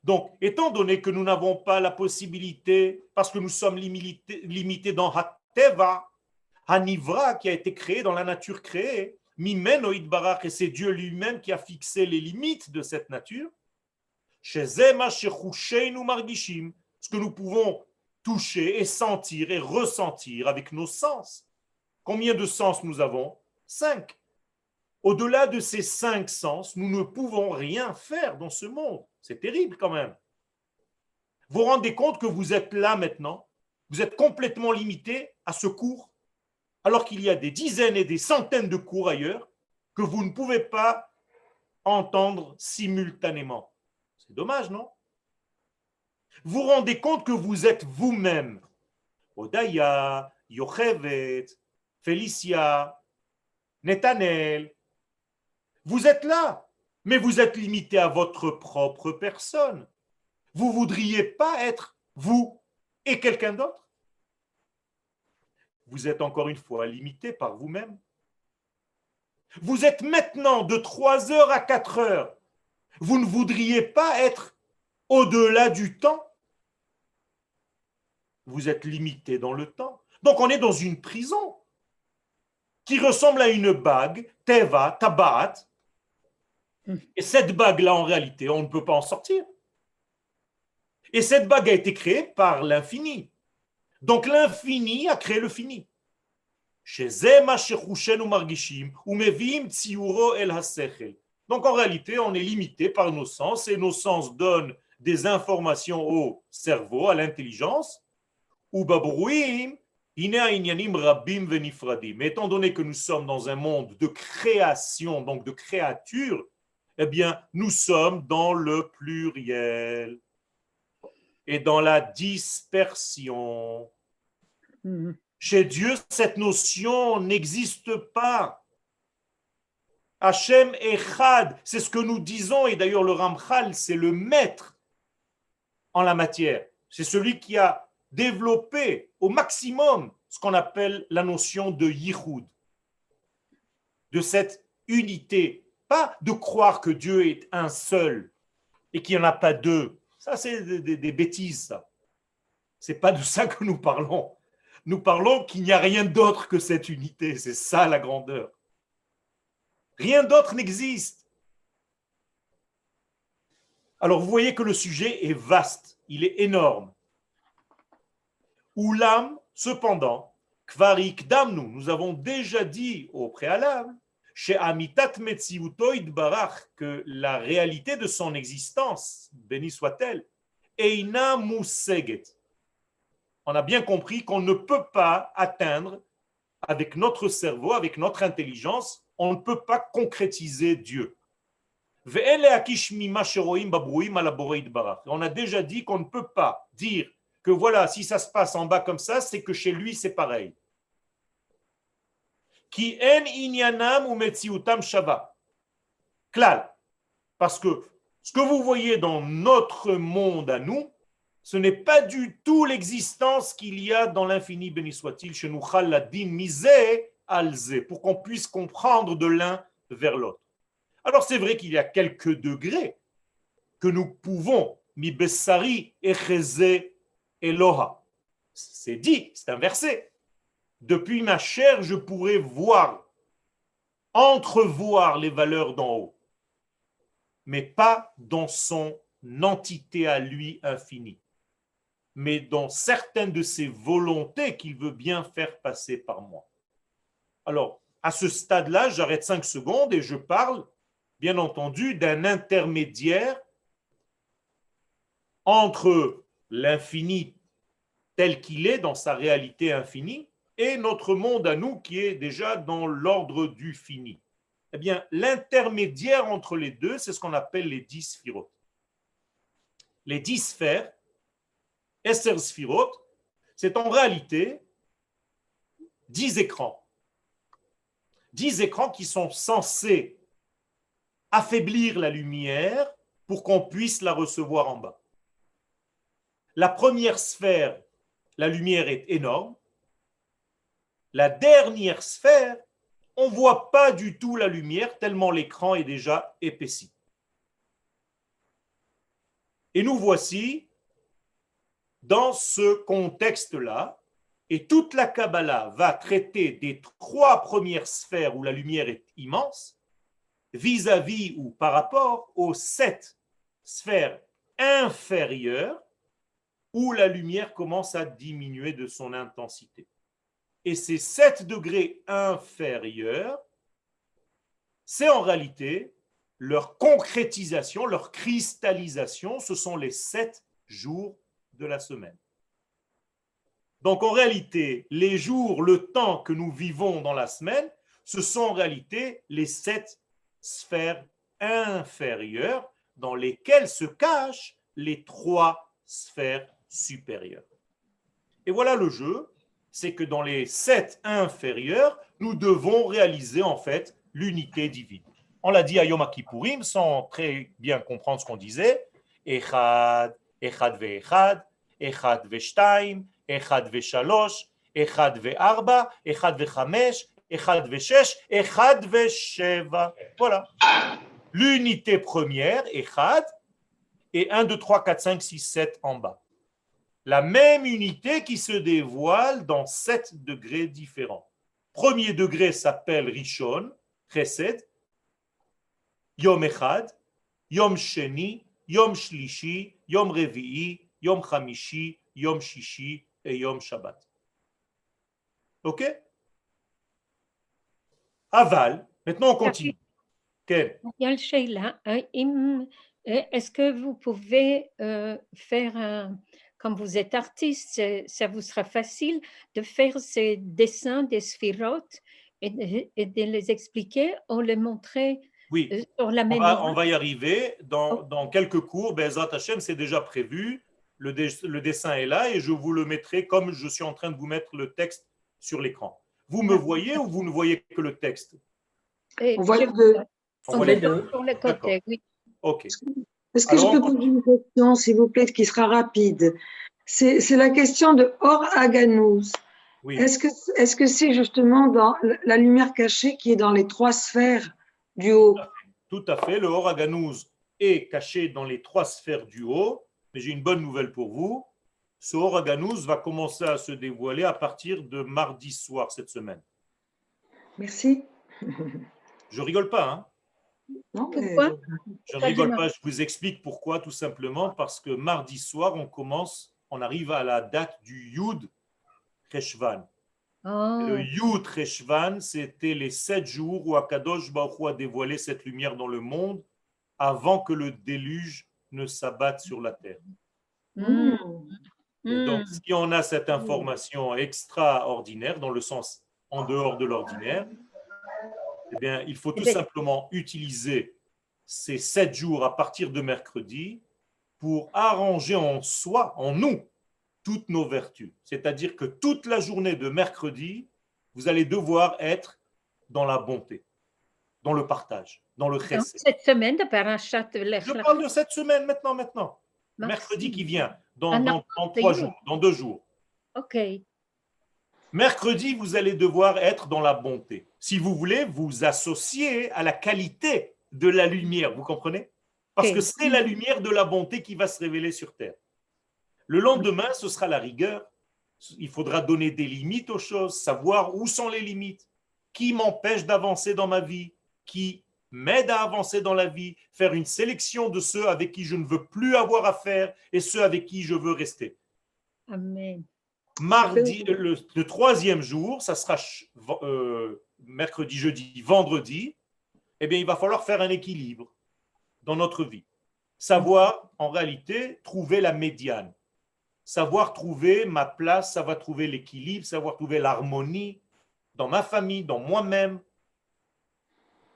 Donc, étant donné que nous n'avons pas la possibilité, parce que nous sommes limités dans Hateva, Hanivra, qui a été créé dans la nature créée, Mimeno Idbarach, et c'est Dieu lui-même qui a fixé les limites de cette nature, ce que nous pouvons toucher et sentir et ressentir avec nos sens. Combien de sens nous avons? 5. Au-delà de ces 5 sens, nous ne pouvons rien faire dans ce monde. C'est terrible quand même. Vous vous rendez compte que vous êtes là maintenant, vous êtes complètement limité à ce cours, alors qu'il y a des dizaines et des centaines de cours ailleurs que vous ne pouvez pas entendre simultanément. C'est dommage, non? Vous vous rendez compte que vous êtes vous-même. Odaya, Yochevet, Félicia, Netanel. Vous êtes là, mais vous êtes limité à votre propre personne. Vous ne voudriez pas être vous et quelqu'un d'autre? Vous êtes encore une fois limité par vous-même. Vous êtes maintenant de 3 heures à 4 heures. Vous ne voudriez pas être au-delà du temps? Vous êtes limité dans le temps. Donc on est dans une prison qui ressemble à une bague, Teva, Tabat. Et cette bague-là, en réalité, on ne peut pas en sortir. Et cette bague a été créée par l'infini. Donc l'infini a créé le fini. Donc en réalité, on est limité par nos sens et nos sens donnent des informations au cerveau, à l'intelligence. Mais étant donné que nous sommes dans un monde de création, donc de créature, eh bien, nous sommes dans le pluriel et dans la dispersion. Chez Dieu, cette notion n'existe pas. Hachem Echad, c'est ce que nous disons, et d'ailleurs le Ramchal, c'est le maître en la matière. C'est celui qui a développé au maximum ce qu'on appelle la notion de Yichud, de cette unité. Pas de croire que Dieu est un seul et qu'il n'y en a pas deux. Ça, c'est des bêtises, ça. Ce n'est pas de ça que nous parlons. Nous parlons qu'il n'y a rien d'autre que cette unité. C'est ça la grandeur. Rien d'autre n'existe. Alors, vous voyez que le sujet est vaste. Il est énorme. Oulam, cependant, Kvarik Damnu, nous avons déjà dit au préalable, chez Amitat Metziutoid Barach, que la réalité de son existence, béni soit-elle, Eina Museget. On a bien compris qu'on ne peut pas atteindre avec notre cerveau, avec notre intelligence, on ne peut pas concrétiser Dieu. On a déjà dit qu'on ne peut pas dire que voilà, si ça se passe en bas comme ça, c'est que chez lui c'est pareil. Ki en inyanam ou metziutam shava. Klal. Parce que ce que vous voyez dans notre monde à nous, ce n'est pas du tout l'existence qu'il y a dans l'infini, béni soit-il, chez nous, pour qu'on puisse comprendre de l'un vers l'autre. Alors c'est vrai qu'il y a quelques degrés que nous pouvons, mi bessari echeze Eloha. C'est dit, c'est un verset. Depuis ma chair, je pourrais voir, entrevoir les valeurs d'en haut, mais pas dans son entité à lui infinie, mais dans certaines de ses volontés qu'il veut bien faire passer par moi. Alors, à ce stade-là, j'arrête 5 secondes et je parle, bien entendu, d'un intermédiaire entre l'infini tel qu'il est dans sa réalité infinie et notre monde à nous qui est déjà dans l'ordre du fini. Eh bien, l'intermédiaire entre les deux, c'est ce qu'on appelle les 10 sphirotes. Les 10 sphères, Esser sphirotes, c'est en réalité 10 écrans. 10 écrans qui sont censés affaiblir la lumière pour qu'on puisse la recevoir en bas. La première sphère, la lumière est énorme. La dernière sphère, on ne voit pas du tout la lumière tellement l'écran est déjà épaissi. Et nous voici dans ce contexte-là, et toute la Kabbalah va traiter des 3 premières sphères où la lumière est immense, vis-à-vis ou par rapport aux 7 sphères inférieures où la lumière commence à diminuer de son intensité. Et ces 7 degrés inférieurs, c'est en réalité leur concrétisation, leur cristallisation, ce sont les 7 jours de la semaine. Donc en réalité, les jours, le temps que nous vivons dans la semaine, ce sont en réalité les 7 sphères inférieures dans lesquelles se cachent les 3 sphères supérieures. Et voilà le jeu, c'est que dans les 7 inférieures, nous devons réaliser en fait l'unité divine. On l'a dit à Yom Kippourim sans très bien comprendre ce qu'on disait. Echad, Echad ve'echad, Echad ve'shtaim, Echad ve'shalosh, Echad ve'arba, Echad ve'chamesh, Echad ve'shesh, Echad ve'sheva. Voilà. L'unité première, Echad, et 1, 2, 3, 4, 5, 6, 7 en bas. La même unité qui se dévoile dans 7 degrés différents. Premier degré s'appelle Rishon, Chesed, Yom Echad, Yom Sheni, Yom Shlishi, Yom Revi'i, Yom Chamishi, Yom Shishi et Yom Shabbat. Ok? Aval, maintenant on continue. Quel? Yal Sheila, est-ce que vous pouvez faire comme vous êtes artiste, ça vous sera facile de faire ces dessins des sphirotes et de les expliquer ou les montrer Oui, sur la même on va y arriver. Dans quelques cours, Be'ezrat Hashem, c'est déjà prévu. Le dessin est là et je vous le mettrai comme je suis en train de vous mettre le texte sur l'écran. Vous me voyez ou vous ne voyez que le texte? Et On voit je- les deux. On voit les les deux. Sur le côté, oui. Ok. Est-ce que Alors, je peux poser une question, s'il vous plaît, qui sera rapide? C'est la question de Or Haganous. Oui. Est-ce que c'est justement dans la lumière cachée qui est dans les 3 sphères du haut? Tout à fait. Le Or Haganous est caché dans les 3 sphères du haut. Mais j'ai une bonne nouvelle pour vous. Ce Or Haganous va commencer à se dévoiler à partir de mardi soir cette semaine. Merci. Je rigole pas, hein? Non, mais Pourquoi? Je ne rigole pas, je vous explique pourquoi, tout simplement parce que mardi soir, on arrive à la date du Yud Cheshvan. Oh, Le Yud Cheshvan, c'était les 7 jours où Akadosh Baruch Hu a dévoilé cette lumière dans le monde avant que le déluge ne s'abatte sur la terre. hmm, Et donc, hmm. si on a cette information extraordinaire, dans le sens en dehors de l'ordinaire, eh bien, il faut tout simplement utiliser ces 7 jours à partir de mercredi pour arranger en soi, en nous, toutes nos vertus. C'est-à-dire que toute la journée de mercredi, vous allez devoir être dans la bonté, dans le partage, dans le Dans chesed. cette semaine de Parashat Lech Je Lecha. parle de cette semaine maintenant. Merci. Mercredi qui vient, Ah dans non, 3 jours, dans 2 jours. Ok. Mercredi, vous allez devoir être dans la bonté. Si vous voulez vous associer à la qualité de la lumière, vous comprenez? Parce que c'est la lumière de la bonté qui va se révéler sur terre. Le lendemain, ce sera la rigueur. Il faudra donner des limites aux choses, savoir où sont les limites, qui m'empêche d'avancer dans ma vie, qui m'aide à avancer dans la vie, faire une sélection de ceux avec qui je ne veux plus avoir affaire et ceux avec qui je veux rester. Amen. Mardi, le 3e jour, ça sera mercredi, jeudi, vendredi. Eh bien, il va falloir faire un équilibre dans notre vie. Savoir, en réalité, trouver la médiane. Savoir trouver ma place, savoir trouver l'équilibre, savoir trouver l'harmonie dans ma famille, dans moi-même.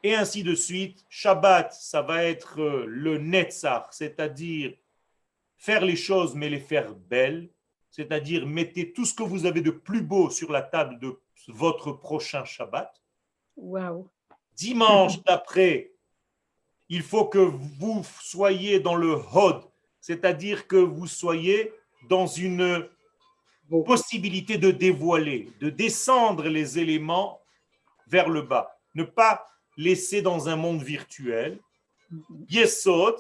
Et ainsi de suite. Shabbat, ça va être le netzach, c'est-à-dire faire les choses, mais les faire belles. C'est-à-dire mettez tout ce que vous avez de plus beau sur la table de votre prochain Shabbat. Waouh. Dimanche d'après, il faut que vous soyez dans le Hod, c'est-à-dire que vous soyez dans une possibilité de dévoiler, de descendre les éléments vers le bas. Ne pas laisser dans un monde virtuel. Yesod,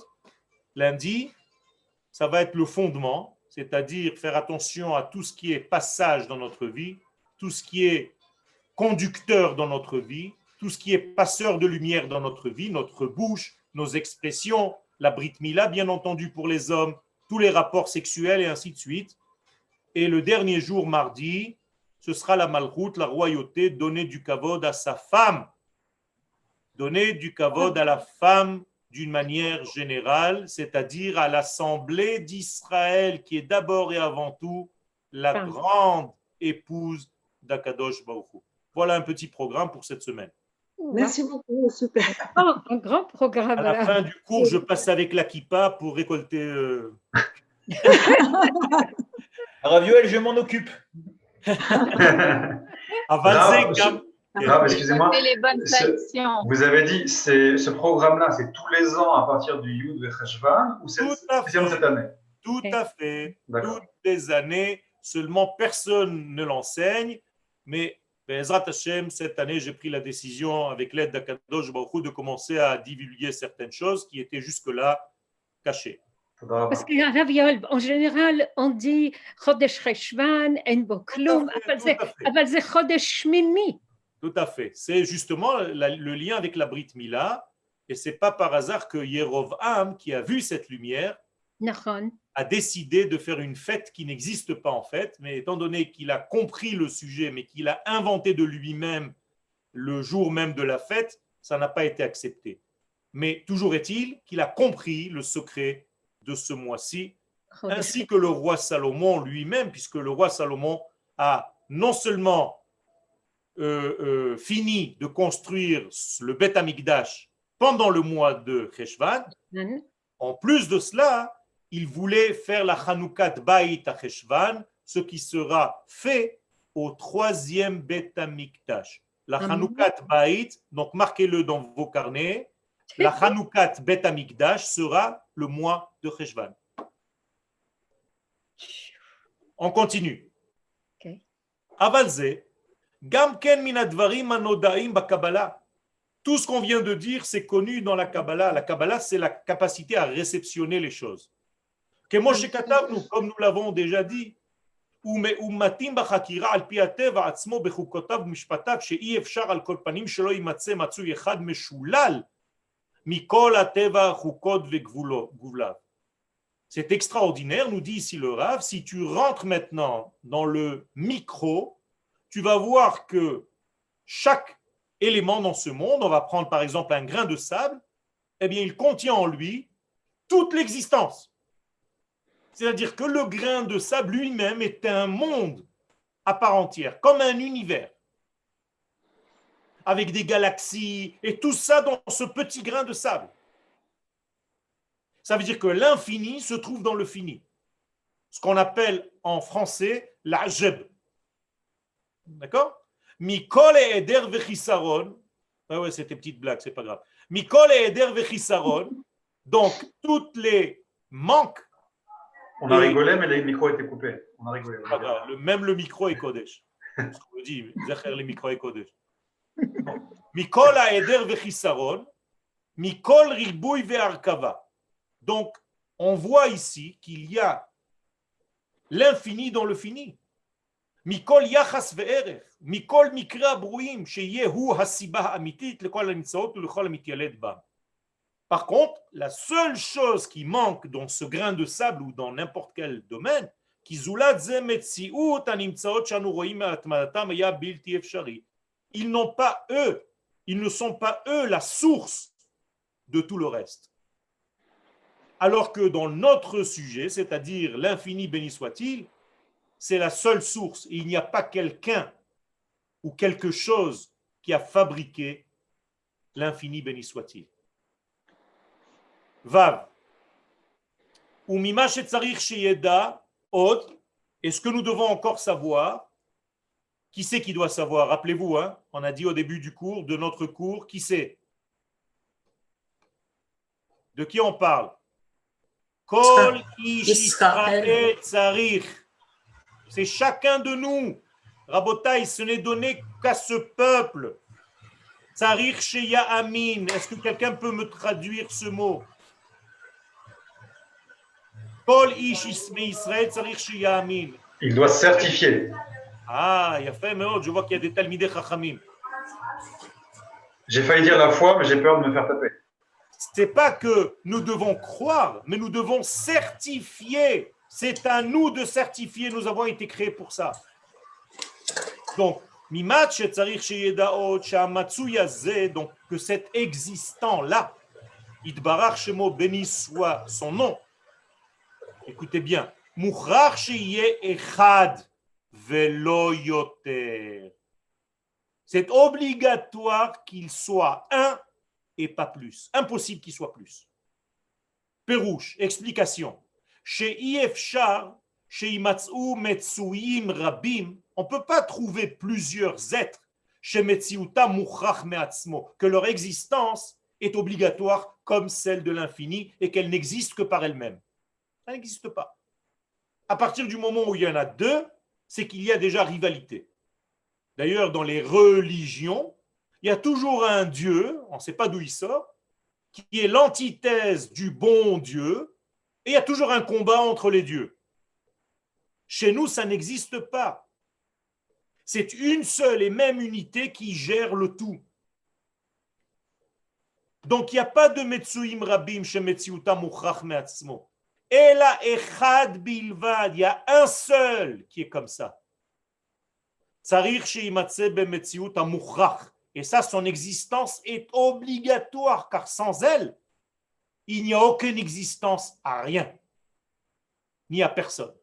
lundi, ça va être le fondement, c'est-à-dire faire attention à tout ce qui est passage dans notre vie, tout ce qui est conducteur dans notre vie, tout ce qui est passeur de lumière dans notre vie, notre bouche, nos expressions, la Brit Mila, bien entendu pour les hommes, tous les rapports sexuels et ainsi de suite. Et le dernier jour, mardi, ce sera la Malchut, la royauté, donner du kavod à sa femme, donner du kavod à la femme d'une manière générale, c'est-à-dire à l'assemblée d'Israël, qui est d'abord et avant tout la grande épouse d'Akadosh Baruch Hu. Voilà un petit programme pour cette semaine. Merci beaucoup, super. Oh, un grand programme. À la fin du cours, je passe avec la kippa pour récolter. Rav Yoel, je m'en occupe. Excusez-moi. Les bonnes actions. Vous avez dit, ce programme-là, c'est tous les ans à partir du Yud Cheshvan ou c'est spécialement cette année? Tout à fait. Toutes les années, seulement personne ne l'enseigne, mais Be'ezrat Hashem, cette année, j'ai pris la décision, avec l'aide d'Akadosh Baruch Hu, de commencer à divulguer certaines choses qui étaient jusque-là cachées. Parce que Rav Yoel, en général, on dit Chodesh Cheshvan, En Bo Klum, aval ze Chodesh Shmini. Tout à fait. C'est justement le lien avec la Brit Mila, et c'est pas par hasard que Yerovam, qui a vu cette lumière, a décidé de faire une fête qui n'existe pas en fait, mais étant donné qu'il a compris le sujet, mais qu'il a inventé de lui-même le jour même de la fête, ça n'a pas été accepté. Mais toujours est-il qu'il a compris le secret de ce mois-ci, ainsi que le roi Salomon lui-même, puisque le roi Salomon a non seulement fini de construire le Beth Amikdash pendant le mois de Cheshvan, en plus de cela, il voulait faire la Chanoukat Bayit à Cheshvan, ce qui sera fait au 3e Beth Amikdash. La Chanoukat Bayit, donc marquez-le dans vos carnets, la Chanoukat Beth Amikdash sera le mois de Cheshvan. On continue. Avalze, Gamken minadvarim anodaim bakabbalah. Tout ce qu'on vient de dire, c'est connu dans la Kabbalah. La Kabbalah, c'est la capacité à réceptionner les choses. Comme nous l'avons déjà dit, ומאומתים בחקירה על פי הטבע עצמו בחוקותיו ומשפטיו שאי אפשר על כל פנים שלא יימצא מצוי אחד משולל מכל הטבע חוקות וגבוליו. C'est extraordinaire, nous dit ici le Rav, si tu rentres maintenant dans le micro, tu vas voir que chaque élément dans ce monde, on va prendre par exemple un grain de sable, eh bien il contient en lui toute l'existence. C'est-à-dire que le grain de sable lui-même est un monde à part entière, comme un univers, avec des galaxies et tout ça dans ce petit grain de sable. Ça veut dire que l'infini se trouve dans le fini. Ce qu'on appelle en français l'ajeb. D'accord? Mikol et eder vechisaron. Ah ouais, c'était petite blague, c'est pas grave. Mikol et eder vechisaron. Donc, toutes les manques. On a rigolé, mais le micro était coupé. On a rigolé. Même le micro est Kodesh. Ce qu'on dit, Zecher le micro est Kodesh. Mikol a eder vechisaron. Mikol ribouy ve'arkava. Donc, on voit ici qu'il y a l'infini dans le fini. Mikol yachas ve'erech, mikol mikra brouim, sheyehu hasiba amitit, lekol hanitzot ou lekol hamitialed ba. Par contre, la seule chose qui manque dans ce grain de sable ou dans n'importe quel domaine, ki zulat ze metziut hanimtzaot shanu roim atmadatam haya bilti efshari. Ils ne sont pas eux la source de tout le reste. Alors que dans notre sujet, c'est-à-dire l'infini béni soit-il, c'est la seule source. Il n'y a pas quelqu'un ou quelque chose qui a fabriqué l'infini béni soit-il. Vav. Umima shetzarich sheyeda od. Et ce que nous devons encore savoir, Qui c'est qui doit savoir? Rappelez-vous, hein, on a dit au début du cours, de notre cours, qui c'est? De qui on parle? Kol ish Israël tzarich. C'est chacun de nous. Rabotai, ce n'est donné qu'à ce peuple. Tzarich sheya amin. Est-ce que quelqu'un peut me traduire ce mot? Kol ish Israël tzarich sheya amin. Il doit certifier. Ah, il y a fait, mais je vois qu'il y a des talmidei chachamim. J'ai failli dire la foi, mais j'ai peur de me faire taper. C'est pas que nous devons croire, mais nous devons certifier. C'est à nous de certifier. Nous avons été créés pour ça. Donc, donc que cet existant-là, Idbarach Shemo, béni soit son nom. Écoutez bien. Mouchrach sheyeh echad velo yoter. C'est obligatoire qu'il soit un et pas plus. Impossible qu'il soit plus. Pérouche, explication. Chez Ifshar, chez Imatzou Metsuyim Rabim, on ne peut pas trouver plusieurs êtres chez Metsiuta Mouchrach Meatzmo, que leur existence est obligatoire comme celle de l'infini et qu'elle n'existe que par elle-même. Ça n'existe pas. À partir du moment où il y en a deux, c'est qu'il y a déjà rivalité. D'ailleurs, dans les religions, il y a toujours un Dieu, on ne sait pas d'où il sort, qui est l'antithèse du bon Dieu, et il y a toujours un combat entre les dieux. Chez nous, ça n'existe pas. C'est une seule et même unité qui gère le tout. Donc, il n'y a pas de Metsuim Rabim chez Metsiuta Mouchrach Meatzmo. Ela Echad Bilvad, il y a un seul qui est comme ça. Tsarir Sheimatse Bemetziuta Mouchrach. Et ça, son existence est obligatoire, car sans elle, il n'y a aucune existence à rien, ni à personne.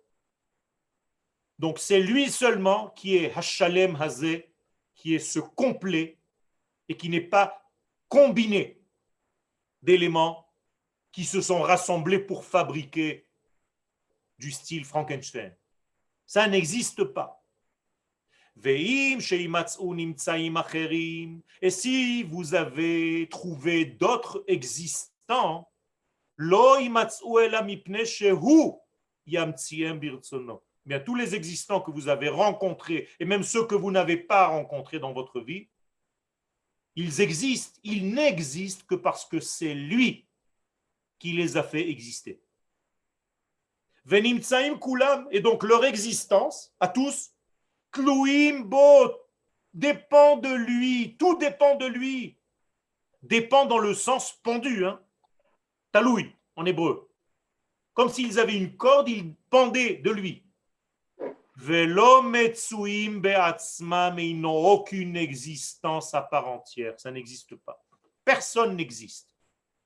Donc c'est lui seulement qui est Hashalem Hazé, qui est ce complet et qui n'est pas combiné d'éléments qui se sont rassemblés pour fabriquer du style Frankenstein. Ça n'existe pas. Et si vous avez trouvé d'autres existants, bien, tous les existants que vous avez rencontrés, et même ceux que vous n'avez pas rencontrés dans votre vie, ils existent, ils n'existent que parce que c'est lui qui les a fait exister. Et donc leur existence, à tous, Kluim Bo dépend de lui, tout dépend de lui. Dépend dans le sens pendu, hein. Taloui en hébreu. Comme s'ils avaient une corde, ils pendaient de lui. Velo metsuim beatzma, mais ils n'ont aucune existence à part entière. Ça n'existe pas. Personne n'existe.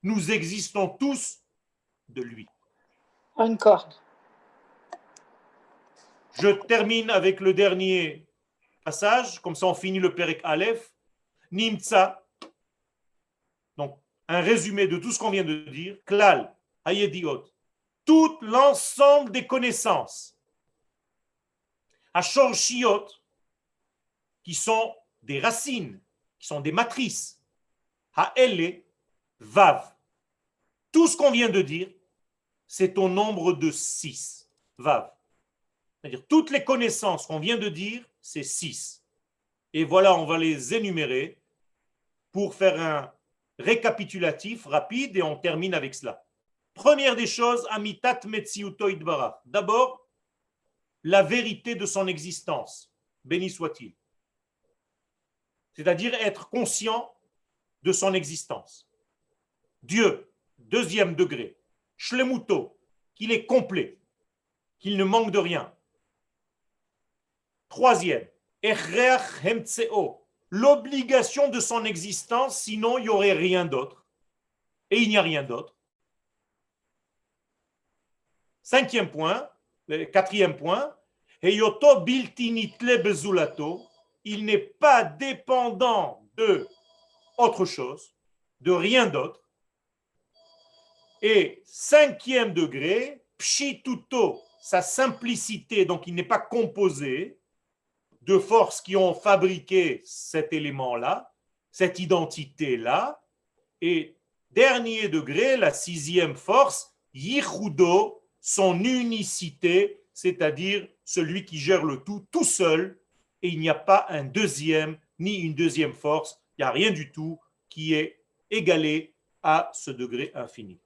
Nous existons tous de lui. Une corde. Je termine avec le dernier passage, comme ça on finit le Perek Aleph. Nimtsa, donc un résumé de tout ce qu'on vient de dire. Klal, Hayediot, tout l'ensemble des connaissances. Ashorshiyot, qui sont des racines, qui sont des matrices. Ha'ele, Vav. Tout ce qu'on vient de dire, c'est au nombre de 6. Vav. C'est-à-dire toutes les connaissances qu'on vient de dire, c'est 6. Et voilà, on va les énumérer pour faire un récapitulatif rapide et on termine avec cela. Première des choses, Amitat Metziuto Idbarach. D'abord, la vérité de son existence. Béni soit-il. C'est-à-dire être conscient de son existence. Dieu, deuxième degré. Shlemuto, qu'il est complet, qu'il ne manque de rien. Troisième, l'obligation de son existence, sinon il n'y aurait rien d'autre. Et il n'y a rien d'autre. Cinquième point, quatrième point, il n'est pas dépendant de autre chose, de rien d'autre. Et cinquième degré, pshituto, sa simplicité, donc il n'est pas composé de forces qui ont fabriqué cet élément-là, cette identité-là. Et dernier degré, la sixième force, Yichudo, son unicité, c'est-à-dire celui qui gère le tout seul, et il n'y a pas un deuxième ni une deuxième force, il n'y a rien du tout qui est égalé à ce degré infini.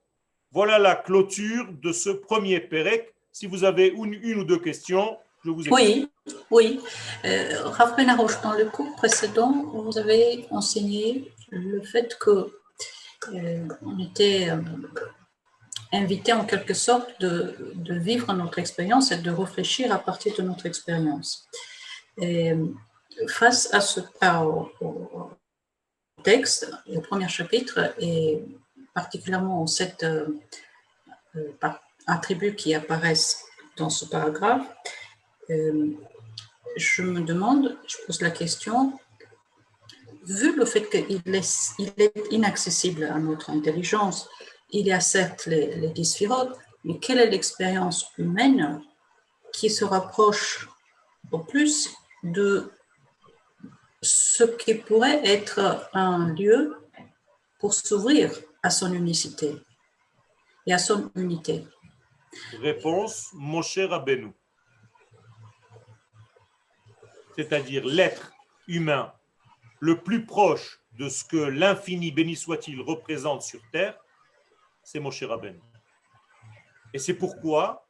Voilà la clôture de ce premier Pérec. Si vous avez une ou deux questions, je vous écoute. Oui. Rav Ben Arosh, dans le cours précédent, vous avez enseigné le fait que on était invité en quelque sorte de vivre notre expérience et de réfléchir à partir de notre expérience. Et face à au texte, au premier chapitre, et particulièrement aux 7 attributs qui apparaissent dans ce paragraphe, je me demande, je pose la question, vu le fait qu'il est inaccessible à notre intelligence, il y a certes les 10 sphirotes, mais quelle est l'expérience humaine qui se rapproche au plus de ce qui pourrait être un lieu pour s'ouvrir à son unicité et à son unité? Réponse, Moshe Rabbeinu. C'est-à-dire l'être humain le plus proche de ce que l'infini, béni soit-il, représente sur terre, c'est Moshe Rabbeinu. Et c'est pourquoi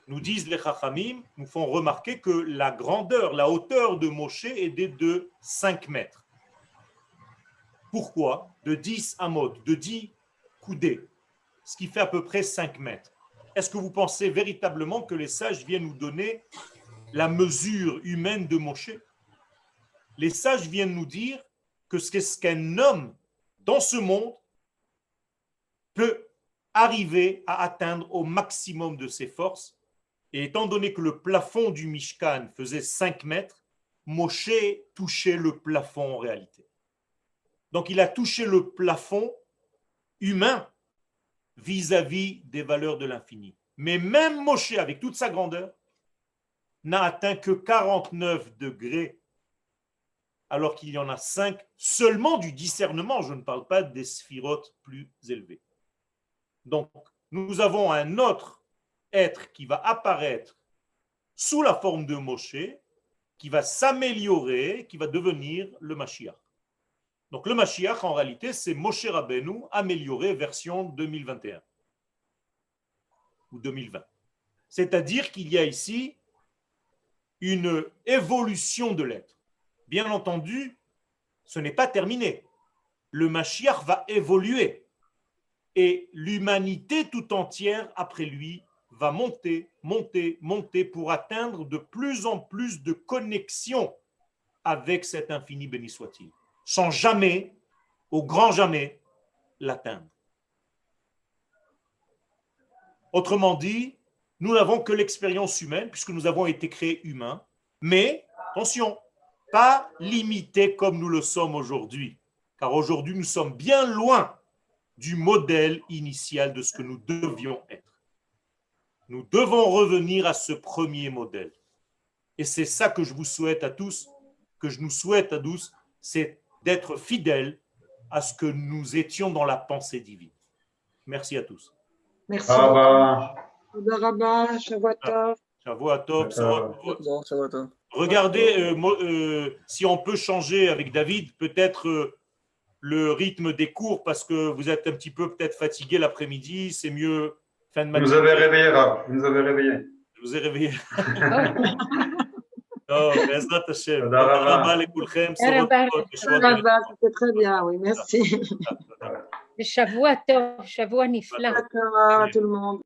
nous disent les Chachamim, nous font remarquer que la grandeur, la hauteur de Moshe est de 5 mètres. Pourquoi? De 10 amot, de 10 coudées, ce qui fait à peu près 5 mètres. Est-ce que vous pensez véritablement que les sages viennent nous donner la mesure humaine de Moshe? Les sages viennent nous dire que ce qu'un homme dans ce monde peut arriver à atteindre au maximum de ses forces. Et étant donné que le plafond du Mishkan faisait 5 mètres, Moshe touchait le plafond en réalité. Donc il a touché le plafond humain vis-à-vis des valeurs de l'infini. Mais même Moshe, avec toute sa grandeur, n'a atteint que 49 degrés, alors qu'il y en a 5 seulement du discernement. Je ne parle pas des sphirotes plus élevées. Donc, nous avons un autre être qui va apparaître sous la forme de Moshe, qui va s'améliorer, qui va devenir le Mashiach. Donc, le Mashiach, en réalité, c'est Moshe Rabbeinu amélioré version 2021 ou 2020. C'est-à-dire qu'il y a ici une évolution de l'être. Bien entendu, ce n'est pas terminé. Le Mashiach va évoluer et l'humanité tout entière, après lui, va monter pour atteindre de plus en plus de connexion avec cet infini béni soit-il, sans jamais, au grand jamais, l'atteindre. Autrement dit, nous n'avons que l'expérience humaine, puisque nous avons été créés humains, mais, attention, pas limités comme nous le sommes aujourd'hui, car aujourd'hui nous sommes bien loin du modèle initial de ce que nous devions être. Nous devons revenir à ce premier modèle. Et c'est ça que je vous souhaite à tous, que je nous souhaite à tous, c'est d'être fidèles à ce que nous étions dans la pensée divine. Merci à tous. Merci. Shavua Tov. Shavua Tov. Regardez, si on peut changer avec David, peut-être le rythme des cours, parce que vous êtes un petit peu peut-être fatigué l'après-midi, c'est mieux fin de matinée. Vous nous avez réveillé, Rav. Vous nous avez réveillé. Je vous ai réveillé. Bezrat Hashem. C'était très bien, oui, merci. Shavua Tov, Shavua Nifla. À tout le monde.